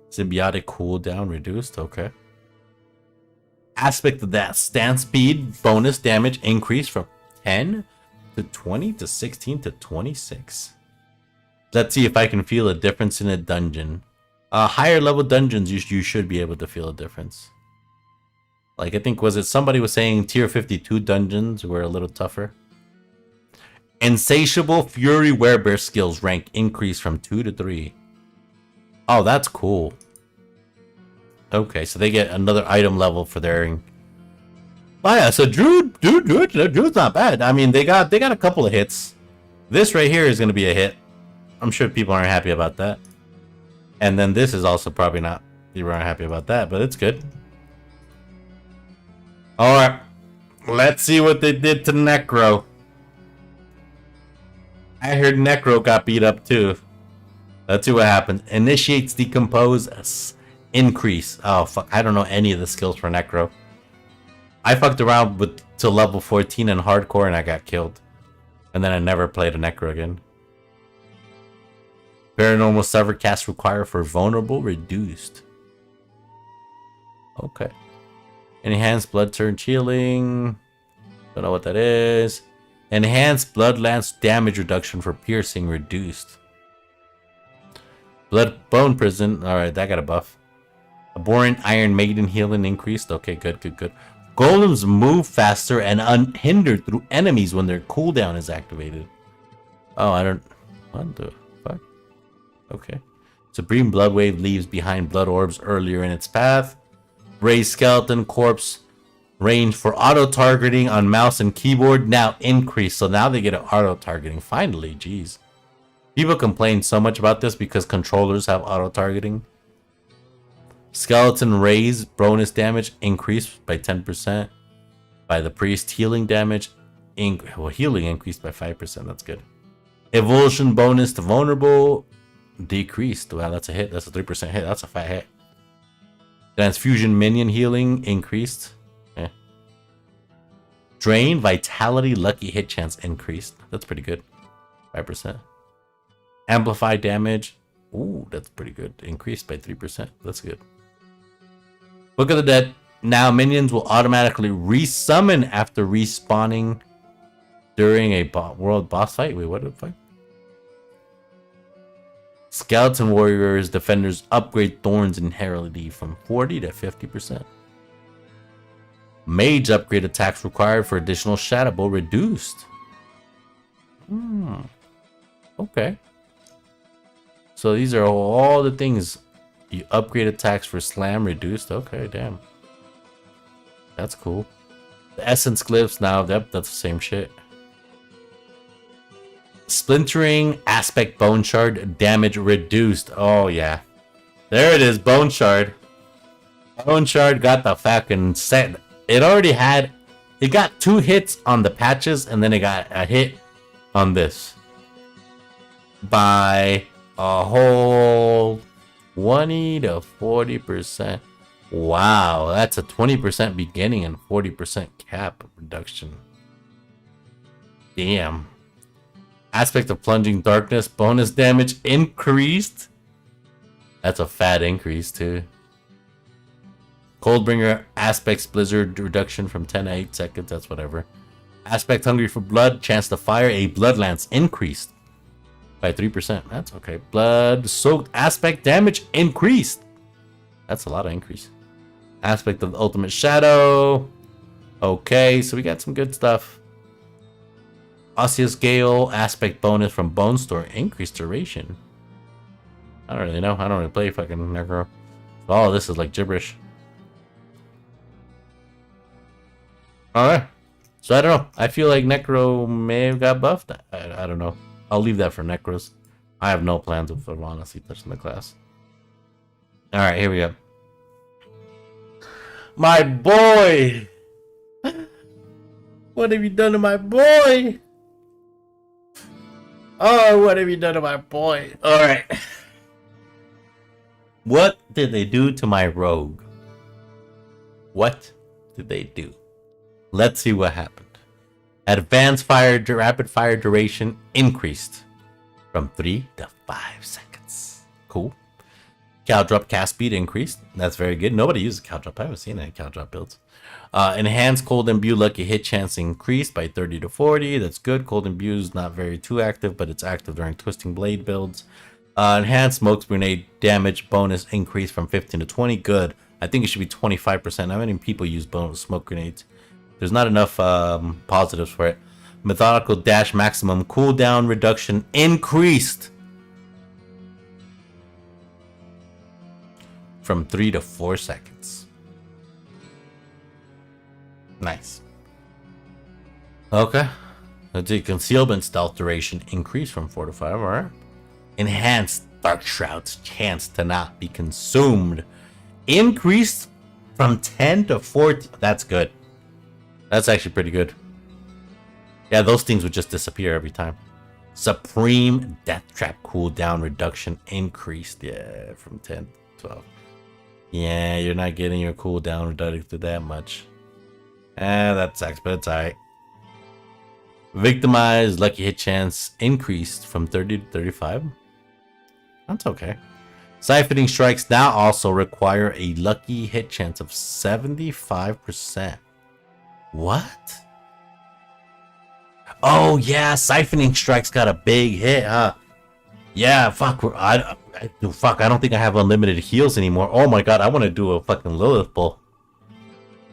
Symbiotic cooldown reduced. Okay. Aspect of that stance speed bonus damage increased from 10 to 20 to 16 to 26. Let's see if I can feel a difference in a dungeon. Higher level dungeons, you should be able to feel a difference. Like, I think, somebody was saying tier 52 dungeons were a little tougher. Insatiable Fury Werebear skills rank increased from 2 to 3. Oh, that's cool. Okay, so they get another item level for their... Oh yeah, so Druid's not bad. I mean, they got a couple of hits. This right here is going to be a hit. I'm sure people aren't happy about that. And then this is also probably not... People aren't happy about that, but it's good. Alright, let's see what they did to Necro. I heard Necro got beat up too. Let's see what happened. Initiates decompose increase. Oh fuck, I don't know any of the skills for Necro. I fucked around with to level 14 in hardcore and I got killed. And then I never played a Necro again. Paranormal Sever cast require for vulnerable reduced. Okay. Enhanced blood surge healing. Don't know what that is. Enhanced blood lance damage reduction for piercing reduced. Blood bone prison. Alright, that got a buff. Abhorrent Iron Maiden healing increased. Okay, good. Golems move faster and unhindered through enemies when their cooldown is activated. Oh, I don't... What the fuck? Okay. Supreme Blood Wave leaves behind blood orbs earlier in its path. Raised Skeleton Corpse range for auto-targeting on mouse and keyboard now increased. So now they get an auto-targeting. Finally, jeez. People complain so much about this because controllers have auto-targeting. Skeleton Raise bonus damage increased by 10%. By the Priest, healing damage healing increased by 5%. That's good. Evolution bonus to vulnerable decreased. Wow, that's a hit. That's a 3% hit. That's a fat hit. Transfusion minion healing increased. Drain vitality lucky hit chance increased. That's pretty good. 5%. Amplify damage. Ooh, that's pretty good. Increased by 3%. That's good. Book of the Dead. Now minions will automatically resummon after respawning during a world boss fight. Wait, what the fuck? Skeleton Warriors Defenders upgrade Thorns and Heraldry from 40 to 50%. Mage upgrade attacks required for additional Shadow Bow reduced. Okay. So these are all the things. You upgrade attacks for slam reduced. Okay, damn. That's cool. The Essence Glyphs now, that's the same shit. Splintering Aspect Bone Shard damage reduced. Oh yeah. There it is, Bone Shard. Bone Shard got the fucking set. It already had, it got 2 hits on the patches and then it got a hit on this. By a whole 20 to 40%. Wow, that's a 20% beginning and 40% cap reduction. Damn. Aspect of Plunging Darkness bonus damage increased. That's a fat increase too. Coldbringer Aspect's Blizzard reduction from 10 to 8 seconds. That's whatever. Aspect Hungry for Blood chance to fire a Blood Lance increased by 3%. That's okay. Blood Soaked Aspect damage increased. That's a lot of increase. Aspect of the Ultimate Shadow. Okay, so we got some good stuff. Osseous Gale Aspect bonus from Bone Store. Increased duration. I don't really know. I don't really play fucking Nerco. Oh, this is like gibberish. Alright. So I don't know. I feel like Necro may have got buffed. I don't know. I'll leave that for Necros. I have no plans of honestly touching the class. Alright, here we go. My boy! What have you done to my boy? Oh, what have you done to my boy? Alright. What did they do to my rogue? What did they do? Let's see what happened. Advanced fire, rapid fire duration increased from 3 to 5 seconds. Cool. Cow drop cast speed increased. That's very good. Nobody uses cow drop. I haven't seen any cow drop builds. Enhanced cold imbue lucky hit chance increased by 30 to 40. That's good. Cold imbue is not very too active, but it's active during twisting blade builds. Enhanced smoke grenade damage bonus increased from 15 to 20. Good. I think it should be 25%. How many people use bonus smoke grenades? There's not enough positives for it. Methodical dash maximum cooldown reduction increased from 3 to 4 seconds. Nice. Okay. Let's see. Concealment stealth duration increased from 4 to 5. Alright. Enhanced Dark Shroud's chance to not be consumed increased from 10 to 14. That's good. That's actually pretty good. Yeah, those things would just disappear every time. Supreme Death Trap cooldown reduction increased. Yeah, from 10 to 12. Yeah, you're not getting your cooldown reduced to that much. That sucks, but it's alright. Victimized lucky hit chance increased from 30 to 35. That's okay. Siphoning strikes now also require a lucky hit chance of 75%. What? Oh yeah, siphoning strikes got a big hit, huh? Yeah, fuck. I don't think I have unlimited heals anymore. Oh my god, I want to do a fucking Lilith Bowl.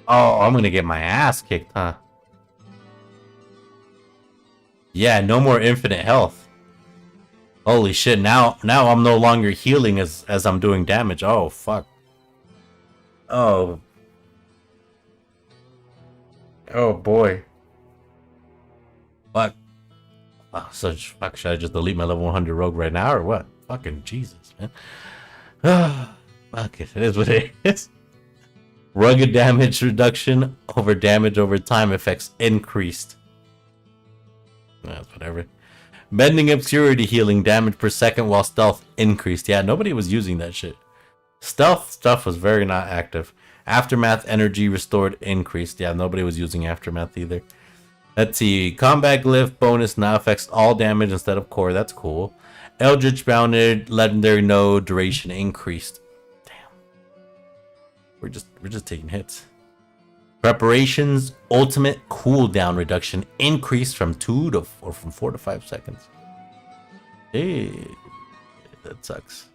Oh, I'm gonna get my ass kicked, huh? Yeah, no more infinite health. Holy shit! Now I'm no longer healing as I'm doing damage. Oh fuck. Oh. Oh boy. Fuck. Oh, fuck. Should I just delete my level 100 rogue right now or what? Fucking Jesus, man. Fuck it. It is what it is. Rugged damage reduction over damage over time effects increased. That's whatever. Bending obscurity healing damage per second while stealth increased. Yeah, nobody was using that shit. Stealth stuff was very not active. Aftermath energy restored increased. Yeah, nobody was using Aftermath either. Let's see. Combat glyph bonus now affects all damage instead of core. That's cool. Eldritch bounded legendary node duration increased. Damn. We're just taking hits. Preparations ultimate cooldown reduction increased from 4 to 5 seconds. Hey, that sucks.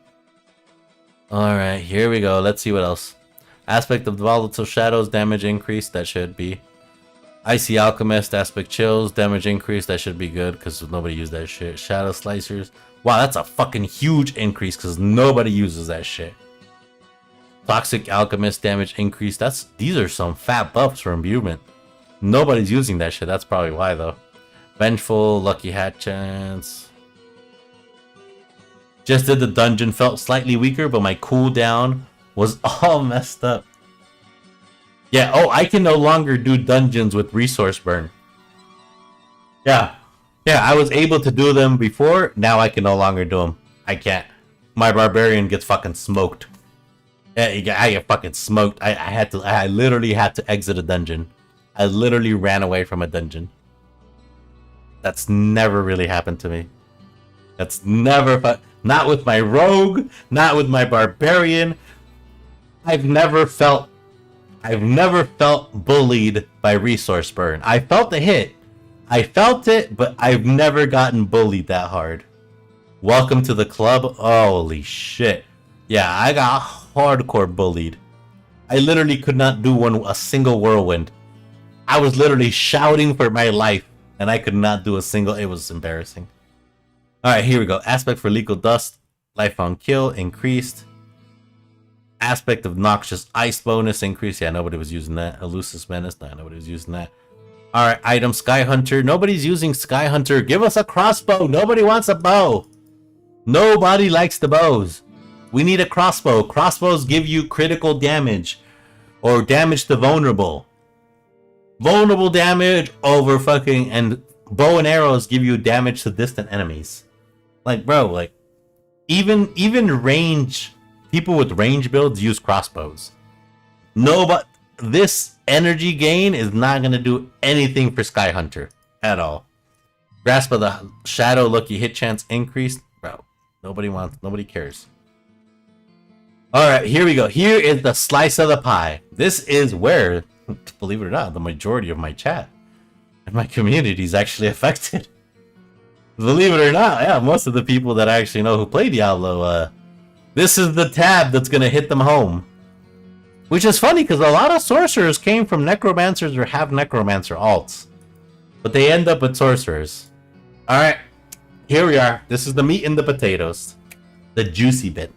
Alright, here we go. Let's see what else. Aspect of the volatile shadows, damage increase. That should be. Icy Alchemist, aspect chills, damage increase. That should be good because nobody used that shit. Shadow slicers. Wow, that's a fucking huge increase because nobody uses that shit. Toxic Alchemist, damage increase. These are some fat buffs for imbuement. Nobody's using that shit. That's probably why though. Vengeful, lucky hat chance. Just did the dungeon, felt slightly weaker, but my cooldown was all messed up. Yeah, oh, I can no longer do dungeons with resource burn. Yeah, I was able to do them before, now I can no longer do them. I can't. My barbarian gets fucking smoked. Yeah, I get fucking smoked. I literally had to exit a dungeon. I literally ran away from a dungeon. That's never really happened to me. That's never... Not with my rogue, not with my barbarian. I've never felt bullied by resource burn. I felt the hit. I felt it, but I've never gotten bullied that hard. Welcome to the club. Holy shit. Yeah, I got hardcore bullied. I literally could not do a single whirlwind. I was literally shouting for my life, and I could not do a single. It was embarrassing. Alright, here we go. Aspect for lethal dust. Life on kill increased. Aspect of noxious ice bonus increased. Yeah, nobody was using that. Elusive menace. Nah, nobody was using that. Alright, item Sky Hunter. Nobody's using Sky Hunter. Give us a crossbow. Nobody wants a bow. Nobody likes the bows. We need a crossbow. Crossbows give you critical damage. Or damage to vulnerable. Vulnerable damage over fucking... And bow and arrows give you damage to distant enemies. Like, bro, like... Even range... People with range builds use crossbows. No, but... This energy gain is not going to do anything for Sky Hunter. At all. Grasp of the Shadow lucky hit chance increased. Bro, nobody cares. Alright, here we go. Here is the slice of the pie. This is where, believe it or not, the majority of my chat and my community is actually affected. Believe it or not, yeah, most of the people that I actually know who play Diablo, this is the tab that's going to hit them home. Which is funny, because a lot of sorcerers came from necromancers or have necromancer alts. But they end up with sorcerers. Alright, here we are. This is the meat and the potatoes. The juicy bit.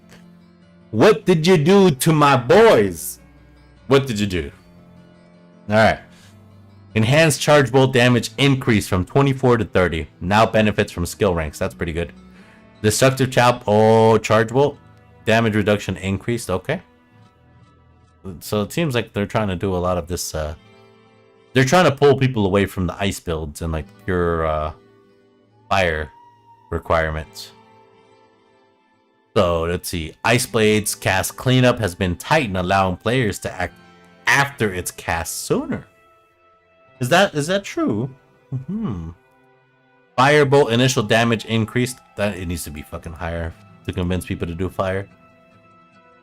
What did you do to my boys? What did you do? Alright. Enhanced charge bolt damage increased from 24 to 30. Now benefits from skill ranks. That's pretty good. Destructive chop. Oh, charge bolt. Damage reduction increased. Okay. So it seems like they're trying to do a lot of this. They're trying to pull people away from the ice builds and like pure fire requirements. So let's see. Ice Blade's cast cleanup has been tightened, allowing players to act after it's cast sooner. Is that true? Firebolt initial damage increased. That it needs to be fucking higher to convince people to do fire.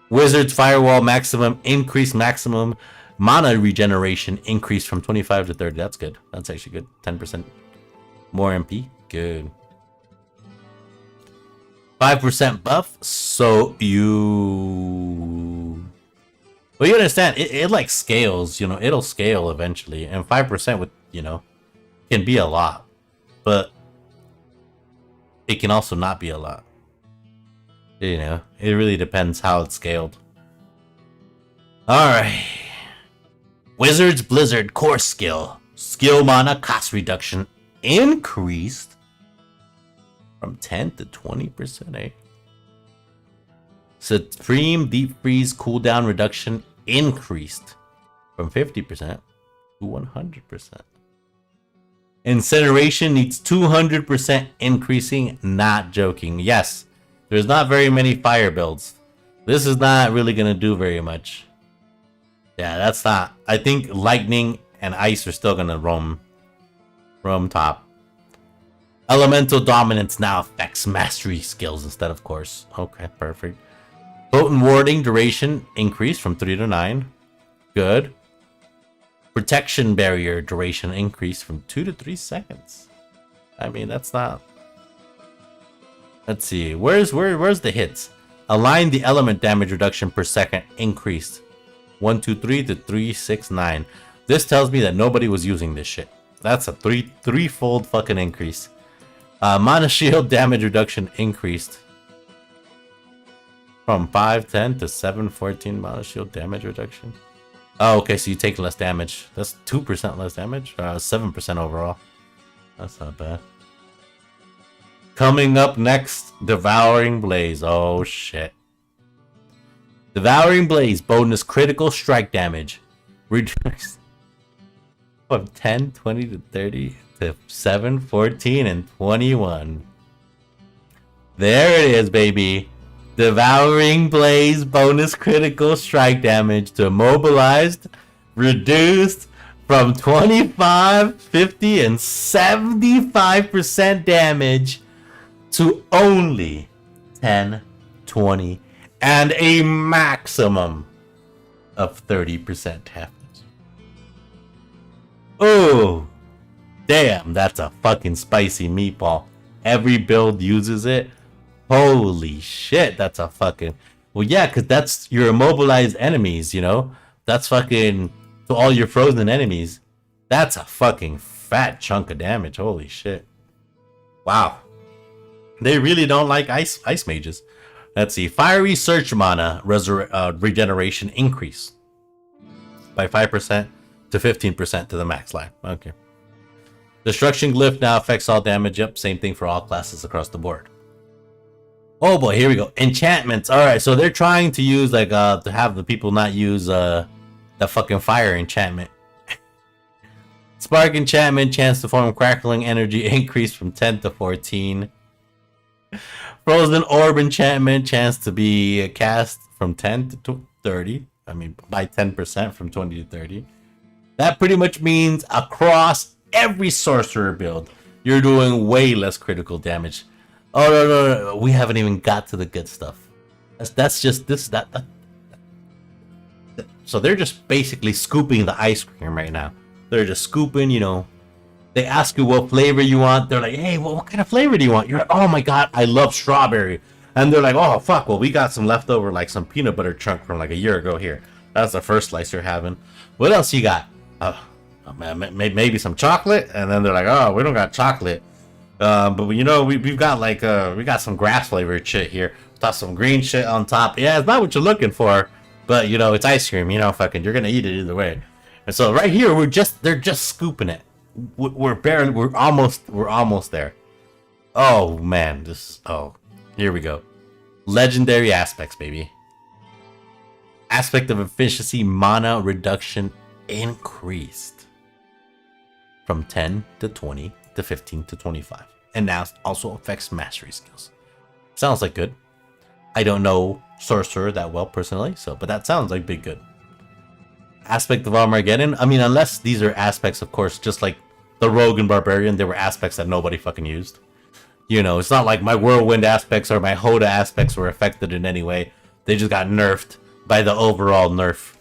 Wizard's Firewall maximum increased. Maximum mana regeneration increased from 25 to 30. That's good. That's actually good. 10% more MP. Good. 5% buff. So you... Well, you understand. It like scales. You know, it'll scale eventually. And 5% would, you know, can be a lot. But it can also not be a lot. You know, it really depends how it's scaled. Alright. Wizard's Blizzard core skill. Skill mana cost reduction increased from 10 to 20%, eh? Supreme Deep Freeze cooldown reduction increased from 50% to 100%. Incineration needs 200% increasing. Not joking. Yes. There's not very many fire builds. This is not really going to do very much. Yeah, that's not... I think lightning and ice are still going to roam. from top. Elemental dominance now affects mastery skills instead of course. Okay, perfect. Potent warding duration increased from 3 to 9. Good. Protection barrier duration increased from 2 to 3 seconds. I mean, that's not... Let's see. Where's the hits? Align the element damage reduction per second increased. 1, 2, 3 to 3, 6, 9. This tells me that nobody was using this shit. That's a threefold fucking increase. Mana shield damage reduction increased from 510 to 714 mana shield damage reduction. Oh, okay, so you take less damage. That's 2% less damage. 7% overall. That's not bad. Coming up next, Devouring Blaze. Oh shit. Devouring Blaze bonus critical strike damage. Reduced from 10, 20 to 30 to 7, 14, and 21. There it is, baby. Devouring Blaze bonus critical strike damage to immobilized, reduced from 25, 50, and 75% damage to only 10, 20, and a maximum of 30% damage. Oh, damn, that's a fucking spicy meatball. Every build uses it. Holy shit, that's a fucking... Well, yeah, because that's your immobilized enemies, you know? That's fucking... To all your frozen enemies. That's a fucking fat chunk of damage. Holy shit. Wow. They really don't like ice mages. Let's see. Fiery Search mana regeneration increase by 5% to 15% to the max life. Okay. Destruction Glyph now affects all damage. Yep, same thing for all classes across the board. Oh boy, here we go. Enchantments. Alright, so they're trying to use, like, to have the people not use, the fucking fire enchantment. Spark enchantment, chance to form crackling energy increased from 10 to 14. Frozen Orb enchantment, chance to be cast from 10 to 30. I mean, by 10% from 20 to 30. That pretty much means across every sorcerer build, you're doing way less critical damage. Oh no, we haven't even got to the good stuff. That's just this that. So they're just basically scooping the ice cream right now. They're just scooping, you know. They ask you what flavor you want. They're like, hey, well, what kind of flavor do you want? You're like, oh my god, I love strawberry. And they're like, oh fuck, well, we got some leftover, like some peanut butter chunk from like a year ago here. That's the first slice you're having. What else you got? Maybe some chocolate. And then they're like, oh, we don't got chocolate. But you know, we've got like we got some grass flavored shit here. Toss some green shit on top. Yeah, it's not what you're looking for, but you know, it's ice cream. You know, fucking, you're gonna eat it either way. And so right here, they're just scooping it. We're almost there. Oh man, here we go. Legendary aspects, baby. Aspect of efficiency mana reduction increased from 10 to 20 to 15 to 25, and now also affects mastery skills. Sounds like good. I don't know sorcerer that well personally, but that sounds like big good. Aspect of Armageddon. I mean, unless these are aspects, of course, just like the Rogue and Barbarian, they were aspects that nobody fucking used. You know, it's not like my Whirlwind aspects or my Hoda aspects were affected in any way. They just got nerfed by the overall nerf.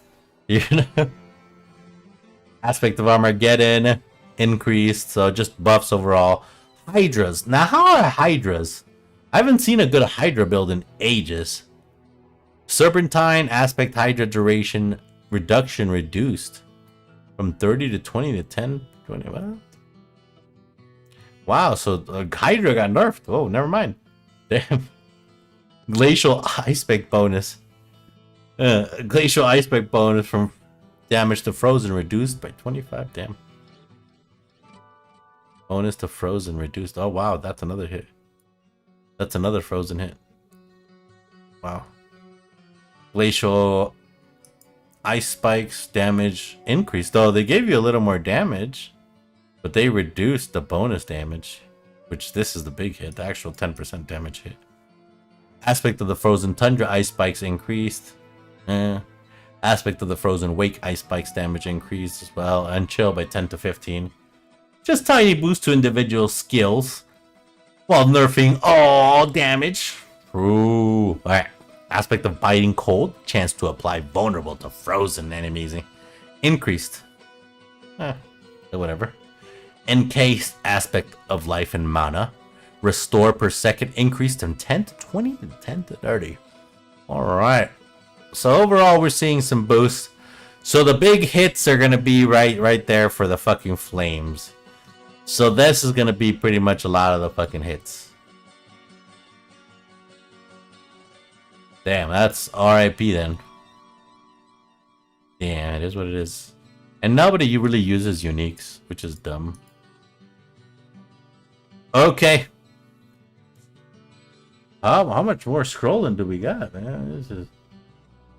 You know? Aspect of Armageddon increased, so just buffs overall. Hydras. Now, how are Hydras? I haven't seen a good Hydra build in ages. Serpentine aspect Hydra duration reduction reduced from 30 to 20 to 10, 20. What? Wow, so Hydra got nerfed. Oh, never mind. Damn. Glacial Ice Spike bonus. Glacial Ice Spike bonus from damage to frozen reduced by 25. Damn. Bonus to frozen reduced. Oh wow, that's another hit. That's another frozen hit. Wow. Glacial Ice Spikes damage increased. Though they gave you a little more damage, but they reduced the bonus damage, which this is the big hit, the actual 10% damage hit. Aspect of the Frozen Tundra Ice Spikes increased. Aspect of the Frozen Wake Ice Spikes damage increased as well, and chill by 10 to 15. Just tiny boost to individual skills while nerfing all damage. Ooh. Alright. Aspect of biting cold. Chance to apply vulnerable to frozen enemies. Increased. Whatever. Encased aspect of life and mana. Restore per second increased from 10 to 20 to 10 to 30. Alright. So overall we're seeing some boosts. So the big hits are gonna be right there for the fucking flames. So this is gonna be pretty much a lot of the fucking hits. Damn, that's RIP then. Damn, it is what it is. And nobody really uses uniques, which is dumb. Okay. How much more scrolling do we got, man? This is...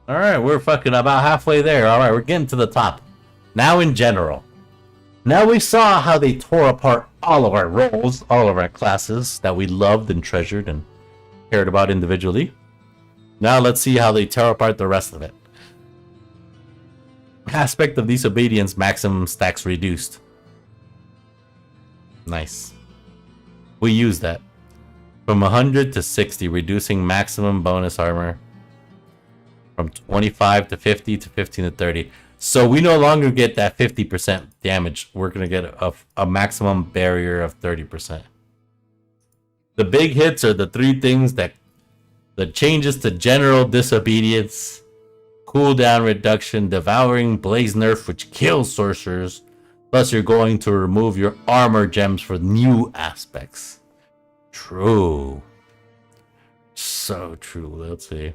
Alright, we're fucking about halfway there. Alright, we're getting to the top. Now in general. Now we saw how they tore apart all of our roles, all of our classes that we loved and treasured and cared about individually. Now let's see how they tear apart the rest of it. Aspect of disobedience, maximum stacks reduced. Nice. We use that. From 100 to 60, reducing maximum bonus armor. From 25 to 50 to 15 to 30. So we no longer get that 50% damage. We're going to get a maximum barrier of 30%. The big hits are the three things that... The changes to general disobedience, cooldown reduction, devouring blaze nerf, which kills sorcerers. Plus you're going to remove your armor gems for new aspects. True. So true. Let's see.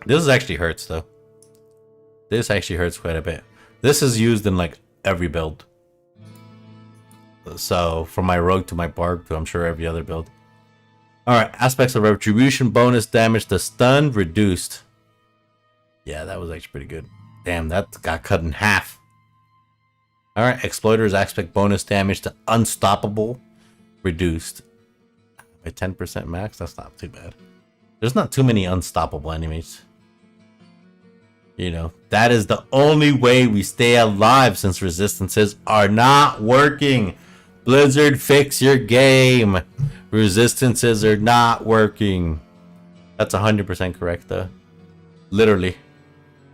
This actually hurts though. This actually hurts quite a bit. This is used in like every build. So from my rogue to my barb to I'm sure every other build. Alright, aspects of retribution, bonus damage to stun, reduced. Yeah, that was actually pretty good. Damn, that got cut in half. Alright, exploiters aspect bonus damage to unstoppable, reduced. By 10% max, that's not too bad. There's not too many unstoppable enemies. You know, that is the only way we stay alive since resistances are not working. Blizzard, fix your game. Resistances are not working. That's 100% correct though. Literally.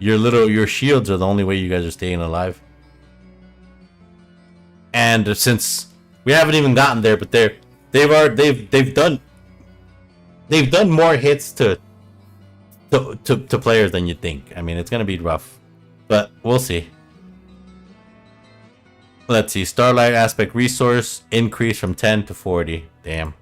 Your shields are the only way you guys are staying alive. And since we haven't even gotten there, but they've done more hits to players than you think. I mean, it's gonna be rough, but we'll see. Let's see. Starlight aspect resource increase from 10 to 40. Damn.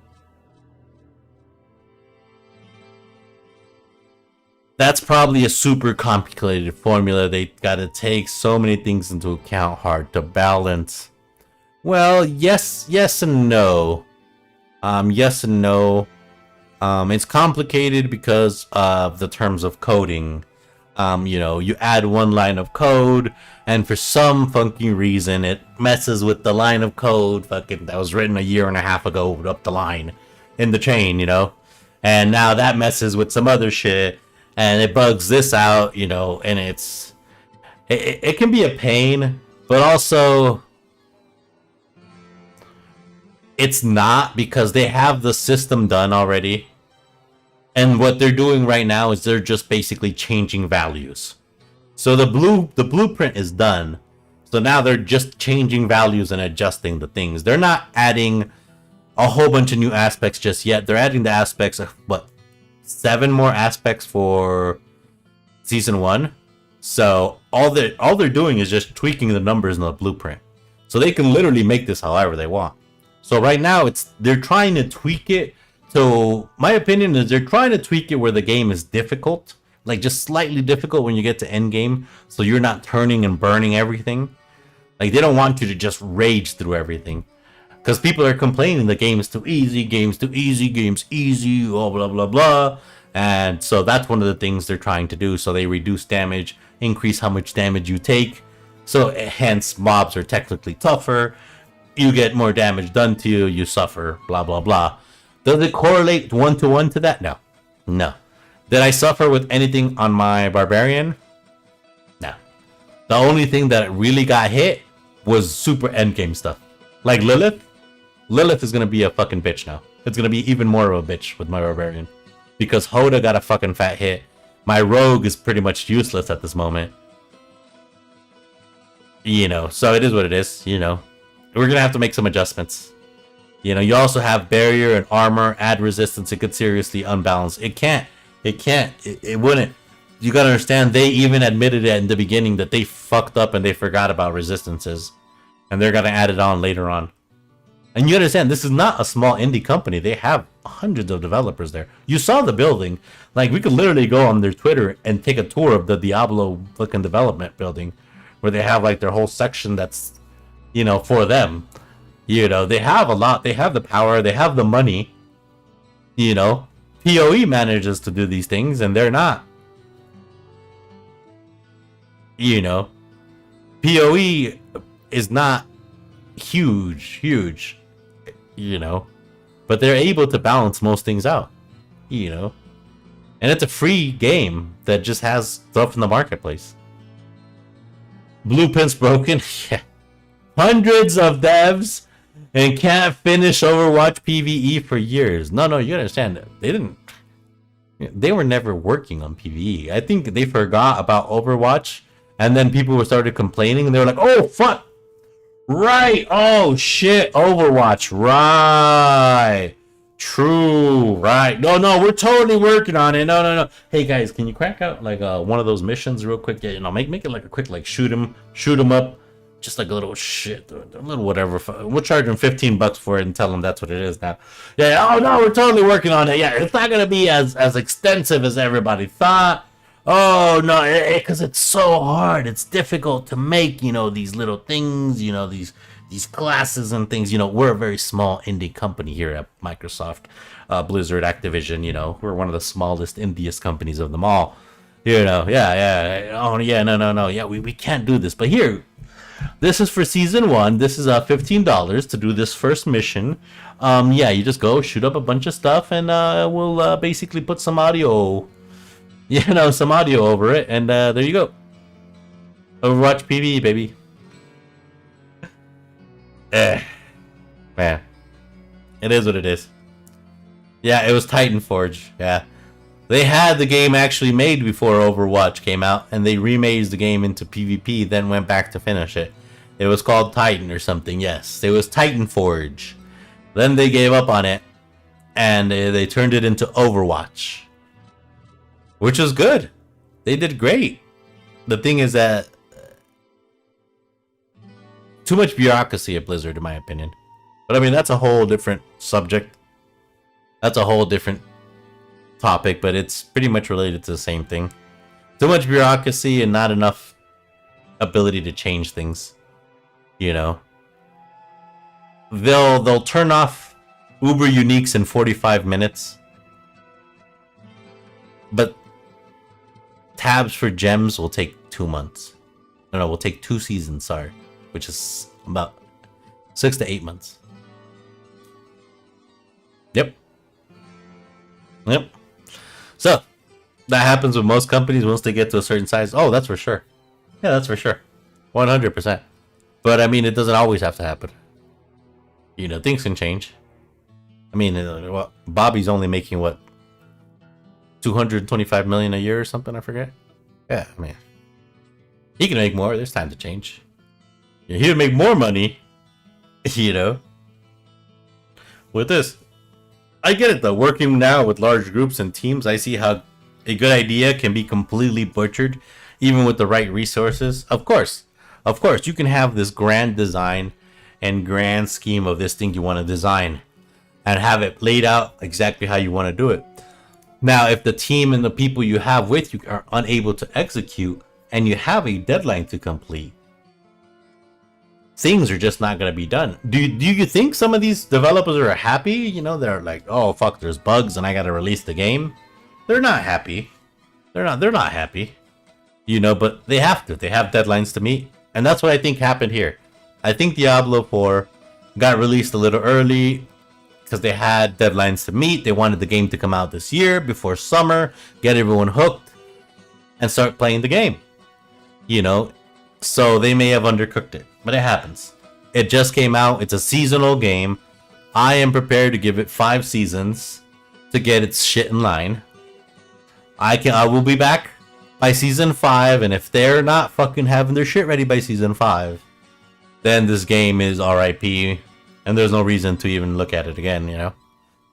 That's probably a super complicated formula. They gotta take so many things into account. Hard to balance. Well, yes and no. Yes and no. It's complicated because of the terms of coding. You know, you add one line of code, and for some funky reason, it messes with the line of code fucking that was written a year and a half ago up the line in the chain, you know, and now that messes with some other shit, and it bugs this out, you know, and it can be a pain, but also it's not, because they have the system done already. And what they're doing right now is they're just basically changing values. So the blueprint is done. So now they're just changing values and adjusting the things. They're not adding a whole bunch of new aspects just yet. They're adding the aspects of, what, 7 more aspects for season 1. So all they're doing is just tweaking the numbers in the blueprint. So they can literally make this however they want. So right now they're trying to tweak it. So my opinion is they're trying to tweak it where the game is difficult, like just slightly difficult when you get to end game, so you're not turning and burning everything. Like they don't want you to just rage through everything, because people are complaining the game is too easy, games easy, blah blah blah blah. And so that's one of the things they're trying to do. So they reduce damage, increase how much damage you take. So hence mobs are technically tougher. You get more damage done to you, you suffer, blah blah blah. Does it correlate 1-to-1 to that? No. No. Did I suffer with anything on my barbarian? No. The only thing that really got hit was super endgame stuff. Like Lilith. Lilith is gonna be a fucking bitch now. It's gonna be even more of a bitch with my Barbarian. Because Hoda got a fucking fat hit. My Rogue is pretty much useless at this moment. You know, so it is what it is, you know. We're gonna have to make some adjustments. You know, you also have barrier and armor, add resistance. It could seriously unbalance. It can't. It wouldn't. You gotta understand, they even admitted it in the beginning that they fucked up and they forgot about resistances. And they're gonna add it on later on. And you understand, this is not a small indie company. They have hundreds of developers there. You saw the building. Like, we could literally go on their Twitter and take a tour of the Diablo fucking development building. Where they have, like, their whole section that's, you know, for them. You know, they have a lot. They have the power. They have the money. You know, PoE manages to do these things, and they're not. You know, PoE is not huge, you know, but they're able to balance most things out, you know, and it's a free game that just has stuff in the marketplace. Blueprint's broken. Yeah. Hundreds of devs and can't finish Overwatch PvE for years. No, you understand, they were never working on PvE. I think they forgot about Overwatch, and then people started complaining, and they were like, oh fuck, right, oh shit, Overwatch, right, true, right, no, we're totally working on it, no. Hey guys, can you crack out like one of those missions real quick? Yeah, you know, make it like a quick, like shoot them up, just like a little shit, a little whatever. We'll charge them $15 for it and tell them that's what it is now. Yeah, oh no, we're totally working on it. Yeah, it's not gonna be as extensive as everybody thought. Oh no, because it's so hard. It's difficult to make, you know, these little things, you know, these classes and things. You know, we're a very small indie company here at Microsoft, Blizzard, Activision. You know, we're one of the smallest, indiest companies of them all. You know, yeah. Oh yeah, no. Yeah, we can't do this. But here, this is for season 1. This is $15 to do this first mission. Yeah, you just go shoot up a bunch of stuff, and we'll basically put some audio. You know, some audio over it, and there you go. Overwatch PvE, baby. Man. It is what it is. Yeah, it was Titan Forge, yeah. They had the game actually made before Overwatch came out, and they remade the game into PvP, then went back to finish it. It was called Titan or something, yes. It was Titan Forge. Then they gave up on it, and they turned it into Overwatch. Which is good. They did great. The thing is that too much bureaucracy at Blizzard, in my opinion. But I mean, that's a whole different subject. That's a whole different topic, but it's pretty much related to the same thing. Too much bureaucracy and not enough ability to change things. You know, they'll turn off Uber Uniques in 45 minutes, but tabs for gems will take 2 months. No, we'll take 2 seasons, sorry. Which is about 6 to 8 months. Yep. So, that happens with most companies once they get to a certain size. Oh, that's for sure. Yeah, that's for sure. 100%. But, I mean, it doesn't always have to happen. You know, things can change. I mean, well, Bobby's only making, what, 225 million a year or something, I forget. Yeah, I mean, he can make more. There's time to change. Yeah, he would make more money, you know, with this. I get it though. Working now with large groups and teams, I see how a good idea can be completely butchered, even with the right resources. Of course, you can have this grand design and grand scheme of this thing you want to design and have it laid out exactly how you want to do it. Now, if the team and the people you have with you are unable to execute and you have a deadline to complete, things are just not going to be done. Do you think some of these developers are happy? You know, they're like, oh, fuck, there's bugs and I got to release the game. They're not happy. They're not happy. You know, but they have to. They have deadlines to meet. And that's what I think happened here. I think Diablo 4 got released a little early because they had deadlines to meet. They wanted the game to come out this year before summer, get everyone hooked, and start playing the game. You know, so they may have undercooked it, but it happens. It just came out. It's a seasonal game. I am prepared to give it 5 seasons to get its shit in line. I will be back by season 5, and if they're not fucking having their shit ready by season 5, then this game is RIP, and there's no reason to even look at it again, you know?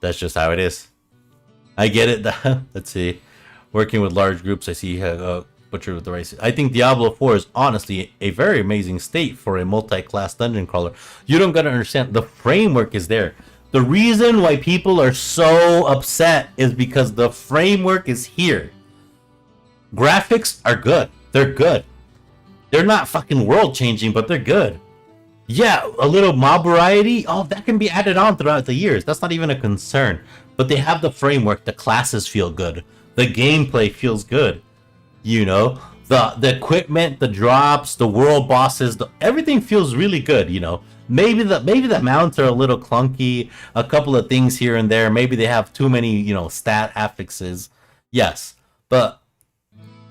That's just how it is. I get it. Let's see. Working with large groups, I see Butcher with the races. I think Diablo 4 is honestly a very amazing state for a multi-class dungeon crawler. You don't gotta understand, the framework is there. The reason why people are so upset is because the framework is here. Graphics are good. They're good. They're not fucking world changing, but they're good. Yeah, a little mob variety, oh, that can be added on throughout the years. That's not even a concern. But they have the framework, the classes feel good. The gameplay feels good. You know, the equipment, the drops, the world bosses, everything feels really good, you know. Maybe the mounts are a little clunky, a couple of things here and there. Maybe they have too many, you know, stat affixes. Yes, but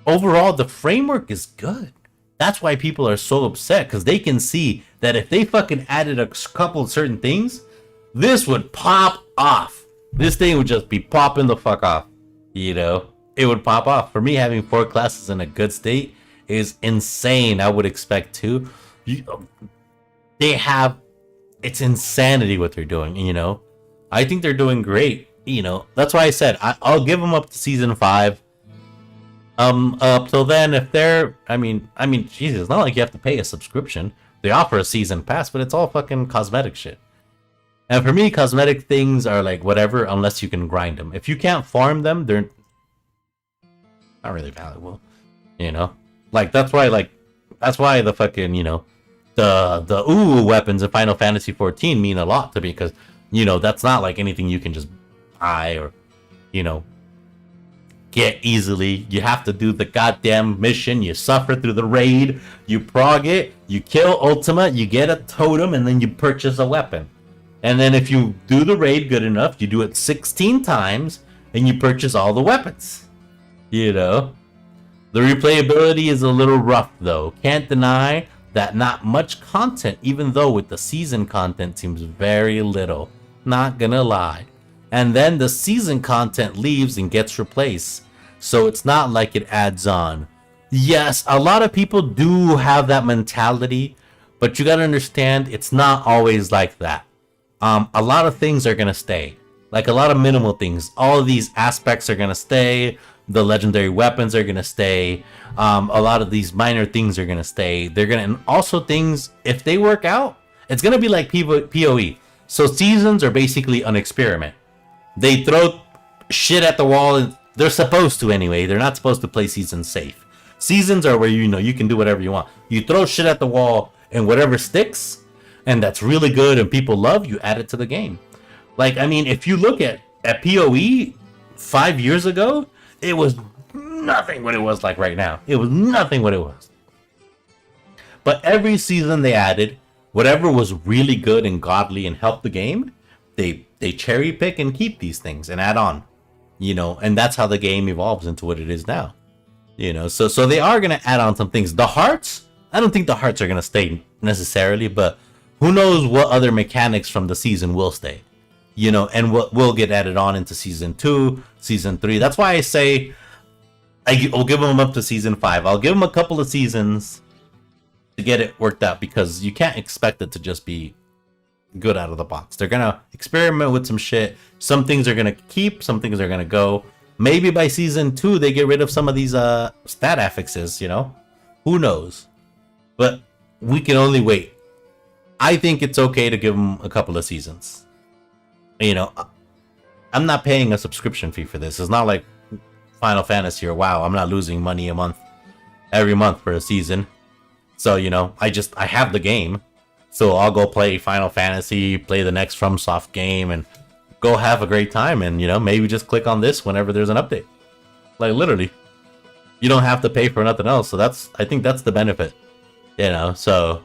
overall, the framework is good. That's why people are so upset, because they can see that if they fucking added a couple of certain things, this would pop off. This thing would just be popping the fuck off, you know. It would pop off. For me, having 4 classes in a good state is insane. I would expect 2. It's insanity what they're doing, you know. I think they're doing great, you know. That's why I said I'll give them up to season 5. Up till then, if they're, I mean, Jesus, it's not like you have to pay a subscription. They offer a season pass, but it's all fucking cosmetic shit. And for me, cosmetic things are like whatever, unless you can grind them. If you can't farm them, they're not really valuable, you know. That's why the fucking, you know, the weapons in Final Fantasy 14 mean a lot to me, because, you know, that's not like anything you can just buy or, you know, get easily. You have to do the goddamn mission. You suffer through the raid. You prog it. You kill Ultima. You get a totem, and then you purchase a weapon. And then if you do the raid good enough, you do it 16 times, and you purchase all the weapons. You know, the replayability is a little rough though. Can't deny that not much content, even though with the season content seems very little. Not gonna lie. And then the season content leaves and gets replaced. So it's not like it adds on. Yes, a lot of people do have that mentality, but you gotta understand it's not always like that. A lot of things are gonna stay. Like a lot of minimal things. All of these aspects are gonna stay. The legendary weapons are gonna stay. A lot of these minor things are gonna stay. They're gonna, and also things, if they work out, it's gonna be like PoE. So seasons are basically an experiment. They throw shit at the wall, and they're supposed to anyway. They're not supposed to play seasons safe. Seasons are where, you know, you can do whatever you want. You throw shit at the wall, and whatever sticks, and that's really good and people love, you add it to the game. Like, I mean, if you look at PoE 5 years ago, it was nothing what it was like right now. It was nothing what it was. But every season they added, whatever was really good and godly and helped the game, they cherry pick and keep these things and add on. You know, and that's how the game evolves into what it is now. You know, so they are going to add on some things. The hearts, I don't think the hearts are going to stay necessarily, but who knows what other mechanics from the season will stay. You know, and what will get added on into season 2, season 3. That's why I say I'll give them up to season 5. I'll give them a couple of seasons to get it worked out, because you can't expect it to just be good out of the box. They're gonna experiment with some shit. Some things are gonna keep, some things are gonna go. Maybe by season 2 they get rid of some of these stat affixes, you know? Who knows? But we can only wait. I think it's okay to give them a couple of seasons. You know, I'm not paying a subscription fee for this. It's not like Final Fantasy or WoW. I'm not losing money every month for a season. So, you know, I have the game. So I'll go play Final Fantasy, play the next FromSoft game, and go have a great time. And, you know, maybe just click on this whenever there's an update. Like, literally. You don't have to pay for nothing else. So I think that's the benefit. You know, so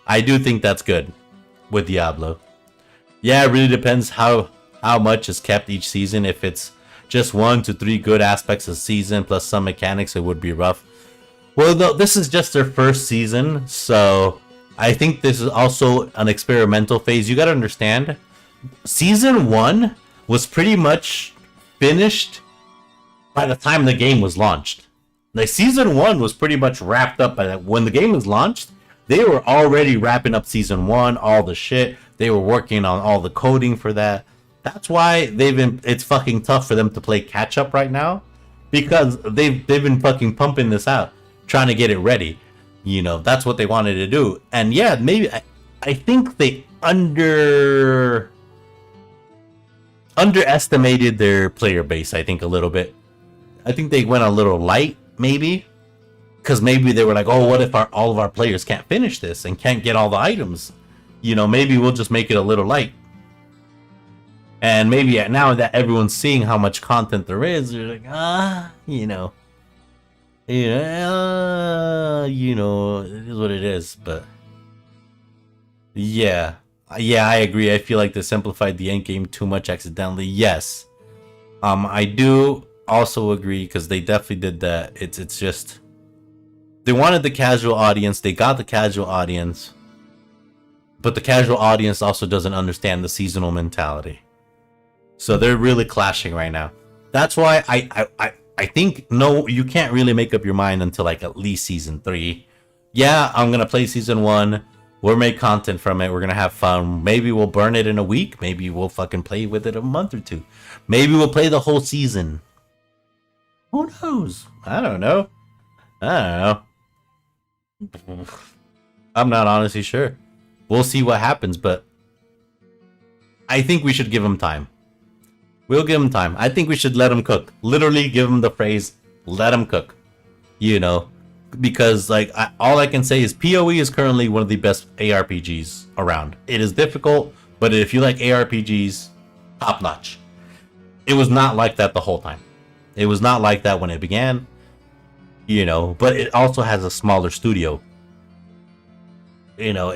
I do think that's good with Diablo. Yeah, it really depends how much is kept each season. If it's just 1 to 3 good aspects of season plus some mechanics, it would be rough. Well, no, this is just their first season, so I think this is also an experimental phase. You gotta understand, Season 1 was pretty much finished by the time the game was launched. Like, Season 1 was pretty much wrapped up by that. When the game was launched, they were already wrapping up Season 1, all the shit. They were working on all the coding for that. That's why it's fucking tough for them to play catch up right now, because they've been fucking pumping this out, trying to get it ready. You know, that's what they wanted to do. And yeah, maybe I think they underestimated their player base, I think, a little bit. I think they went a little light, maybe, because maybe they were like, oh, what if all of our players can't finish this and can't get all the items? You know, maybe we'll just make it a little light. And maybe now that everyone's seeing how much content there is, they're like, you know, it is what it is. But yeah, I agree. I feel like they simplified the end game too much accidentally. Yes, I do also agree, because they definitely did that. It's just they wanted the casual audience. They got the casual audience, but the casual audience also doesn't understand the seasonal mentality. So they're really clashing right now. That's why I think, no, you can't really make up your mind until like at least Season 3. Yeah, I'm going to play Season 1. We'll make content from it. We're going to have fun. Maybe we'll burn it in a week. Maybe we'll fucking play with it a month or two. Maybe we'll play the whole season. Who knows? I don't know. I'm not honestly sure. We'll see what happens, but I think we should give them time. We'll give them time. I think we should let them cook. Literally give them the phrase, let them cook. You know, because like all I can say is PoE is currently one of the best ARPGs around. It is difficult, but if you like ARPGs, top notch. It was not like that the whole time. It was not like that when it began, you know, but it also has a smaller studio. You know,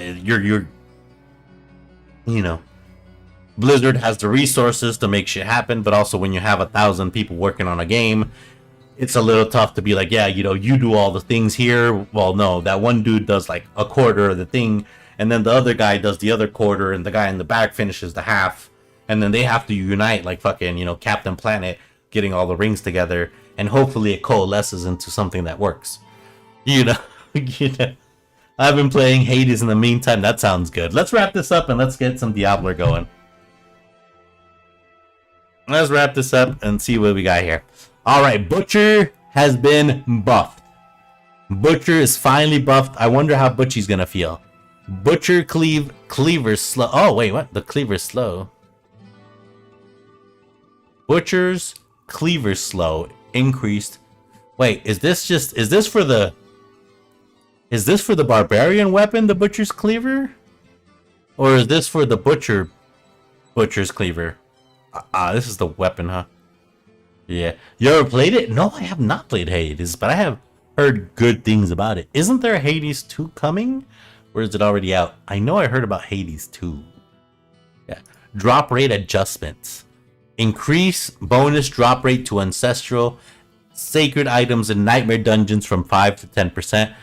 Blizzard has the resources to make shit happen, but also when you have 1,000 people working on a game, it's a little tough to be like, yeah, you know, you do all the things here. Well, no, that one dude does like a quarter of the thing, and then the other guy does the other quarter, and the guy in the back finishes the half, and then they have to unite like fucking, you know, Captain Planet, getting all the rings together, and hopefully it coalesces into something that works. You know, I've been playing Hades in the meantime. That sounds good. Let's wrap this up and let's get some Diablo going. Let's wrap this up and see what we got here. Alright, Butcher has been buffed. Butcher is finally buffed. I wonder how Butchie's gonna feel. Butcher Cleaver's slow. Oh, wait, what? The Cleaver's slow. Butcher's Cleaver's slow increased. Wait, is this for the barbarian weapon, the Butcher's Cleaver? Or is this for the Butcher's Cleaver? This is the weapon, huh? Yeah. You ever played it? No, I have not played Hades, but I have heard good things about it. Isn't there a Hades 2 coming? Or is it already out? I know I heard about Hades 2. Yeah. Drop rate adjustments. Increase bonus drop rate to ancestral, sacred items, and nightmare dungeons from 5 to 10%.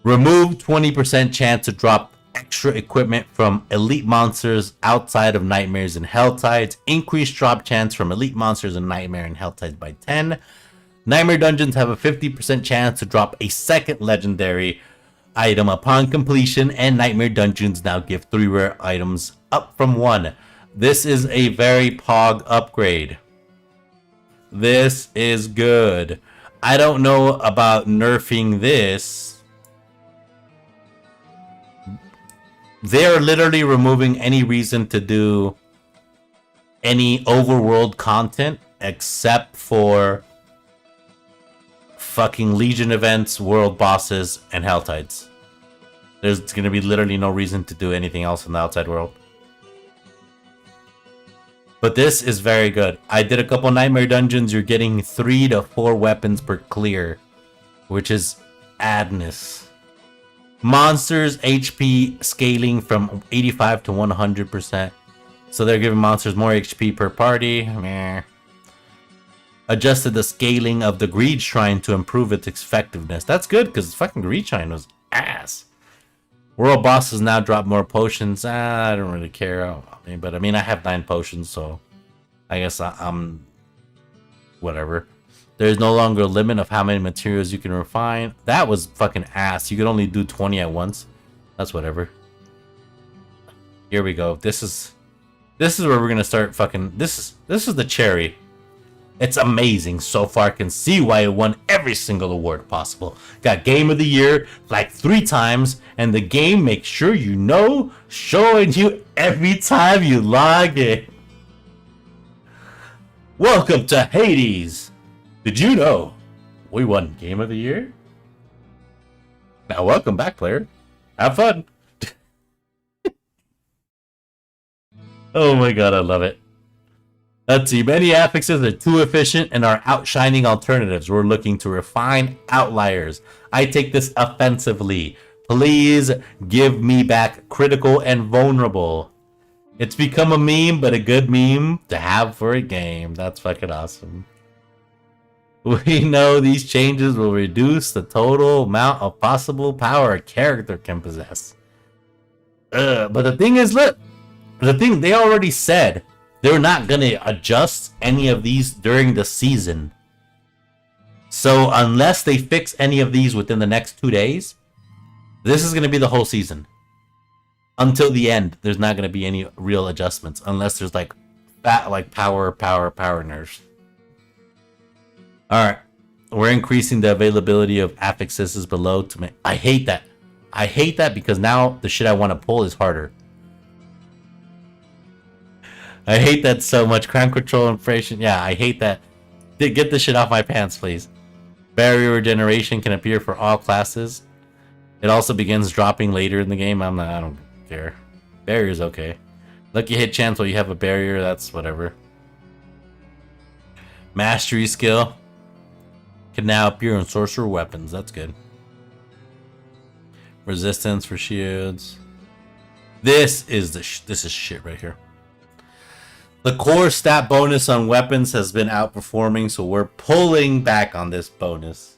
Remove 20% chance to drop extra equipment from elite monsters outside of nightmares and helltides. Increase drop chance from elite monsters and nightmare and helltides by 10. Nightmare dungeons have a 50% chance to drop a second legendary item upon completion, and nightmare dungeons now give 3 rare items up from 1. This is a very pog upgrade. This is good. I don't know about nerfing this. They're literally removing any reason to do any overworld content except for fucking Legion events, world bosses, and helltides. There's gonna be literally no reason to do anything else in the outside world. But this is very good. I did a couple nightmare dungeons. You're getting 3 to 4 weapons per clear, which is adness. Monsters HP scaling from 85 to 100%. So they're giving monsters more HP per party. Meh. Adjusted the scaling of the Greed Shrine to improve its effectiveness. That's good, because fucking Greed Shrine was ass. World bosses now drop more potions. I don't really care. But I mean, I have 9 potions, so I guess I'm whatever. There's no longer a limit of how many materials you can refine. That was fucking ass. You could only do 20 at once. That's whatever. Here we go. This is where we're gonna start fucking. This is the cherry. It's amazing. So far, I can see why it won every single award possible. Got Game of the Year like 3 times, and the game makes sure you know, showing you every time you log in. Welcome to Hades. Did you know we won Game of the Year? Now, welcome back, player. Have fun. Oh my god, I love it. Let's see, many affixes are too efficient and are outshining alternatives. We're looking to refine outliers. I take this offensively. Please give me back critical and vulnerable. It's become a meme, but a good meme to have for a game. That's fucking awesome. We know these changes will reduce the total amount of possible power a character can possess. But the thing is, look, they already said they're not going to adjust any of these during the season. So unless they fix any of these within the next 2 days, this is going to be the whole season. Until the end, there's not going to be any real adjustments unless there's like power nerfs. Alright, we're increasing the availability of affixes below to make. I hate that. I hate that because now the shit I want to pull is harder. I hate that so much. Crime control inflation. Yeah, I hate that. Get this shit off my pants, please. Barrier regeneration can appear for all classes. It also begins dropping later in the game. I don't care. Barrier's okay. Lucky hit chance while you have a barrier. That's whatever. Mastery skill can now appear in sorcerer weapons. That's good. Resistance for shields. This is shit right here. The core stat bonus on weapons has been outperforming, so we're pulling back on this bonus.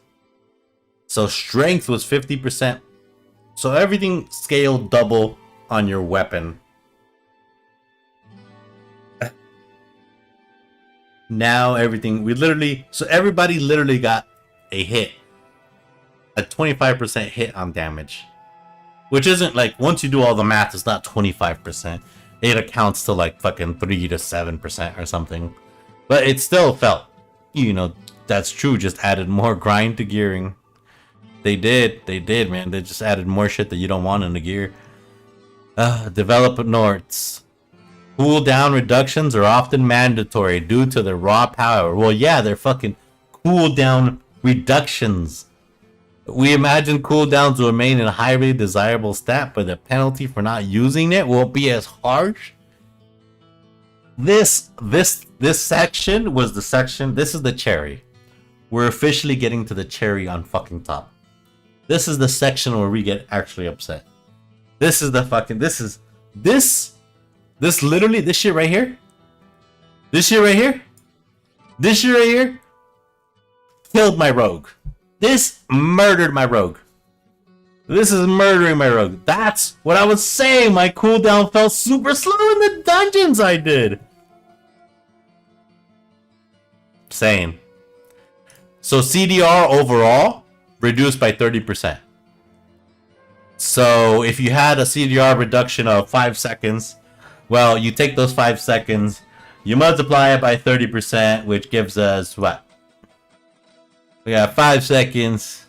So strength was 50%. So everything scaled double on your weapon. Now everything, so everybody literally got a hit. A 25% hit on damage. Which isn't like, once you do all the math, it's not 25%. It accounts to like fucking 3 to 7% or something. But it still felt, you know, that's true, just added more grind to gearing. They did, man. They just added more shit that you don't want in the gear. Develop notes. Cooldown reductions are often mandatory due to the raw power. Well, yeah, they're fucking cooldown reductions. We imagine cooldowns will remain a highly desirable stat, but the penalty for not using it won't be as harsh. This section was the section. This is the cherry. We're officially getting to the cherry on fucking top. This is the section where we get actually upset. This is the fucking. This literally, this shit right here. This shit right here. This shit right here killed my rogue. This murdered my rogue. This is murdering my rogue. That's what I was saying. My cooldown felt super slow in the dungeons I did. Saying. So CDR overall reduced by 30%. So if you had a CDR reduction of 5 seconds, well, you take those 5 seconds, you multiply it by 30%, which gives us what? We got 5 seconds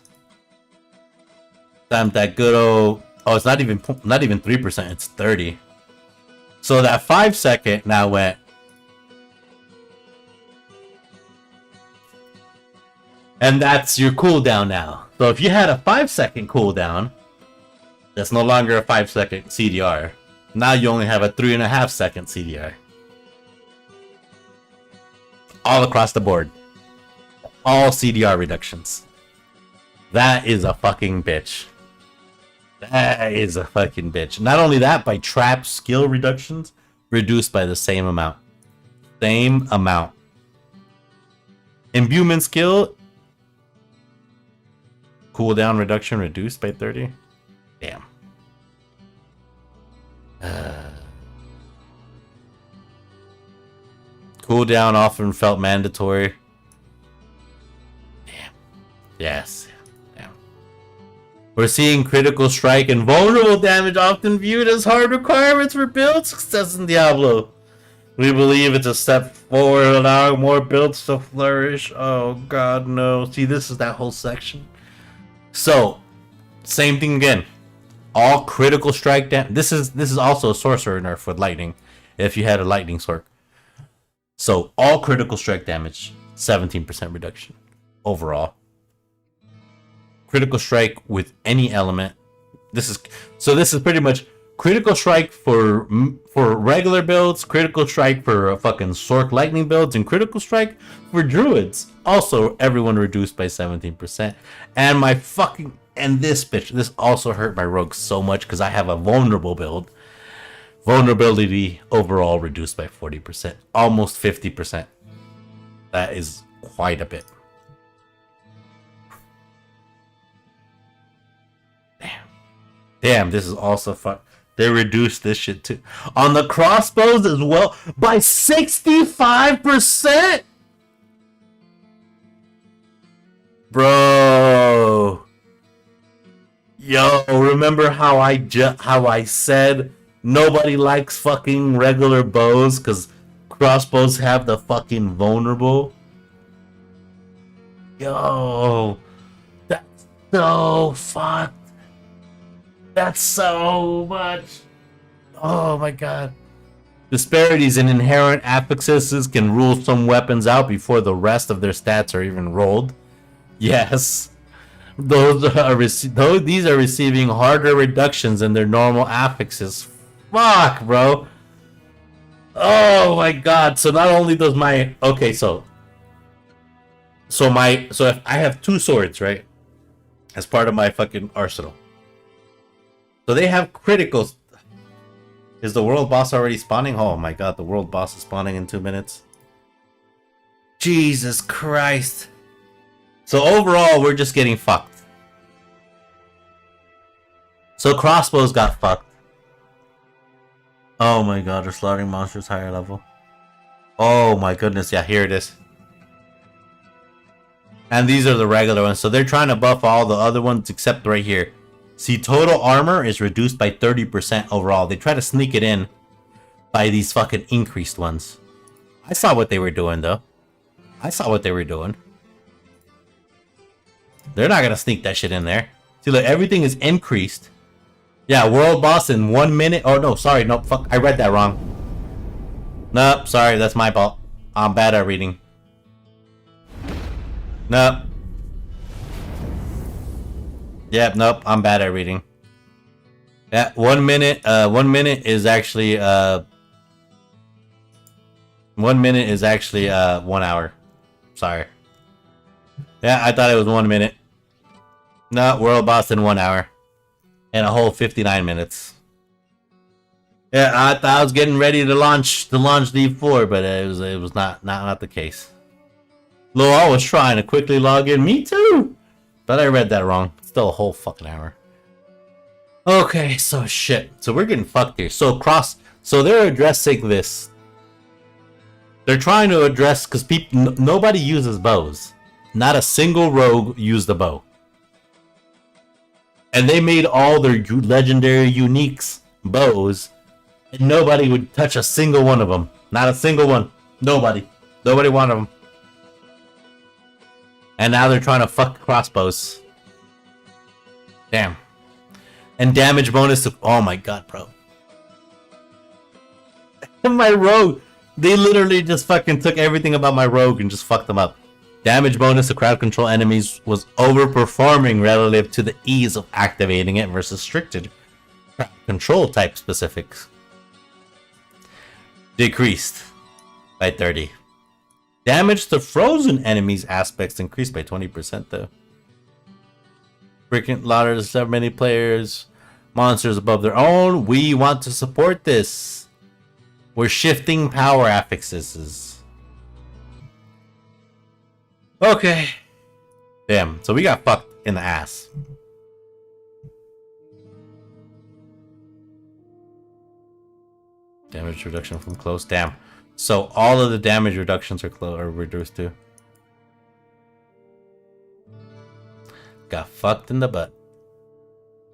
times that good old. Oh, it's not even 3%. It's 30. So that 5 second now went. And that's your cooldown now. So if you had a 5 second cooldown, that's no longer a 5 second CDR. Now you only have a 3.5 second CDR. All across the board. All CDR reductions. That is a fucking bitch. That is a fucking bitch. Not only that, by trap skill reductions, reduced by the same amount. Same amount. Imbuement skill, cooldown reduction reduced by 30. Damn. Cooldown often felt mandatory. Damn. Yes. Damn. We're seeing critical strike and vulnerable damage often viewed as hard requirements for build success in Diablo. We believe it's a step forward, allowing more builds to flourish. Oh god, no. See, this is that whole section. So, same thing again. All critical strike damage. This is also a sorcerer nerf with lightning. If you had a lightning Sorc. So, all critical strike damage, 17% reduction overall. Critical strike with any element. This is pretty much critical strike for regular builds, critical strike for fucking Sorc lightning builds, and critical strike for druids. Also, everyone reduced by 17%. And this also hurt my rogue so much because I have a vulnerable build. Vulnerability overall reduced by 40%, almost 50%. That is quite a bit. Damn, this is also fun. They reduced this shit too. On the crossbows as well by 65%? Bro. Yo, remember how I said nobody likes fucking regular bows because crossbows have the fucking vulnerable? Yo, that's so fucked. That's so much. Oh my god. Disparities in inherent affixes can rule some weapons out before the rest of their stats are even rolled. Yes. These are receiving harder reductions in their normal affixes. Fuck, bro. Oh my god. So not only does my so if I have 2 swords, right? As part of my fucking arsenal. So they have criticals. Is the world boss already spawning? Oh my god, the world boss is spawning in 2 minutes. Jesus Christ. So overall, we're just getting fucked. So crossbows got fucked. Oh my god, they're slaughtering monsters higher level. Oh my goodness, yeah, here it is. And these are the regular ones. So they're trying to buff all the other ones except right here. See, total armor is reduced by 30% overall. They try to sneak it in by these fucking increased ones. I saw what they were doing, though. I saw what they were doing. They're not gonna sneak that shit in there. See, look, everything is increased. Yeah, world boss in 1 minute. Oh, no, sorry. No, fuck. I read that wrong. Nope, sorry. That's my fault. I'm bad at reading. Nope. Yep, nope, I'm bad at reading. Yeah, 1 minute, 1 minute is actually, 1 minute is actually, 1 hour. Sorry. Yeah, I thought it was 1 minute. No, world boss in 1 hour. And a whole 59 minutes. Yeah, I thought I was getting ready to launch D4, but it was not the case. Lol, I was trying to quickly log in. Me too! But I read that wrong. Still a whole fucking hour. Okay, so shit. So we're getting fucked here. So they're addressing this. They're trying to address because nobody uses bows. Not a single rogue used a bow. And they made all their legendary uniques bows, and nobody would touch a single one of them. Not a single one. Nobody wanted them. And now they're trying to fuck crossbows. Damn. And damage bonus to... Oh my god, bro. My rogue. They literally just fucking took everything about my rogue and just fucked them up. Damage bonus to crowd control enemies was overperforming relative to the ease of activating it versus restricted crowd control type specifics. Decreased by 30. Damage to frozen enemies aspects increased by 20% though. Frequent slaughters so many players, monsters above their own. We want to support this. We're shifting power affixes. Okay. Damn, so we got fucked in the ass. Damage reduction from close. Damn. So all of the damage reductions are reduced too. Got fucked in the butt.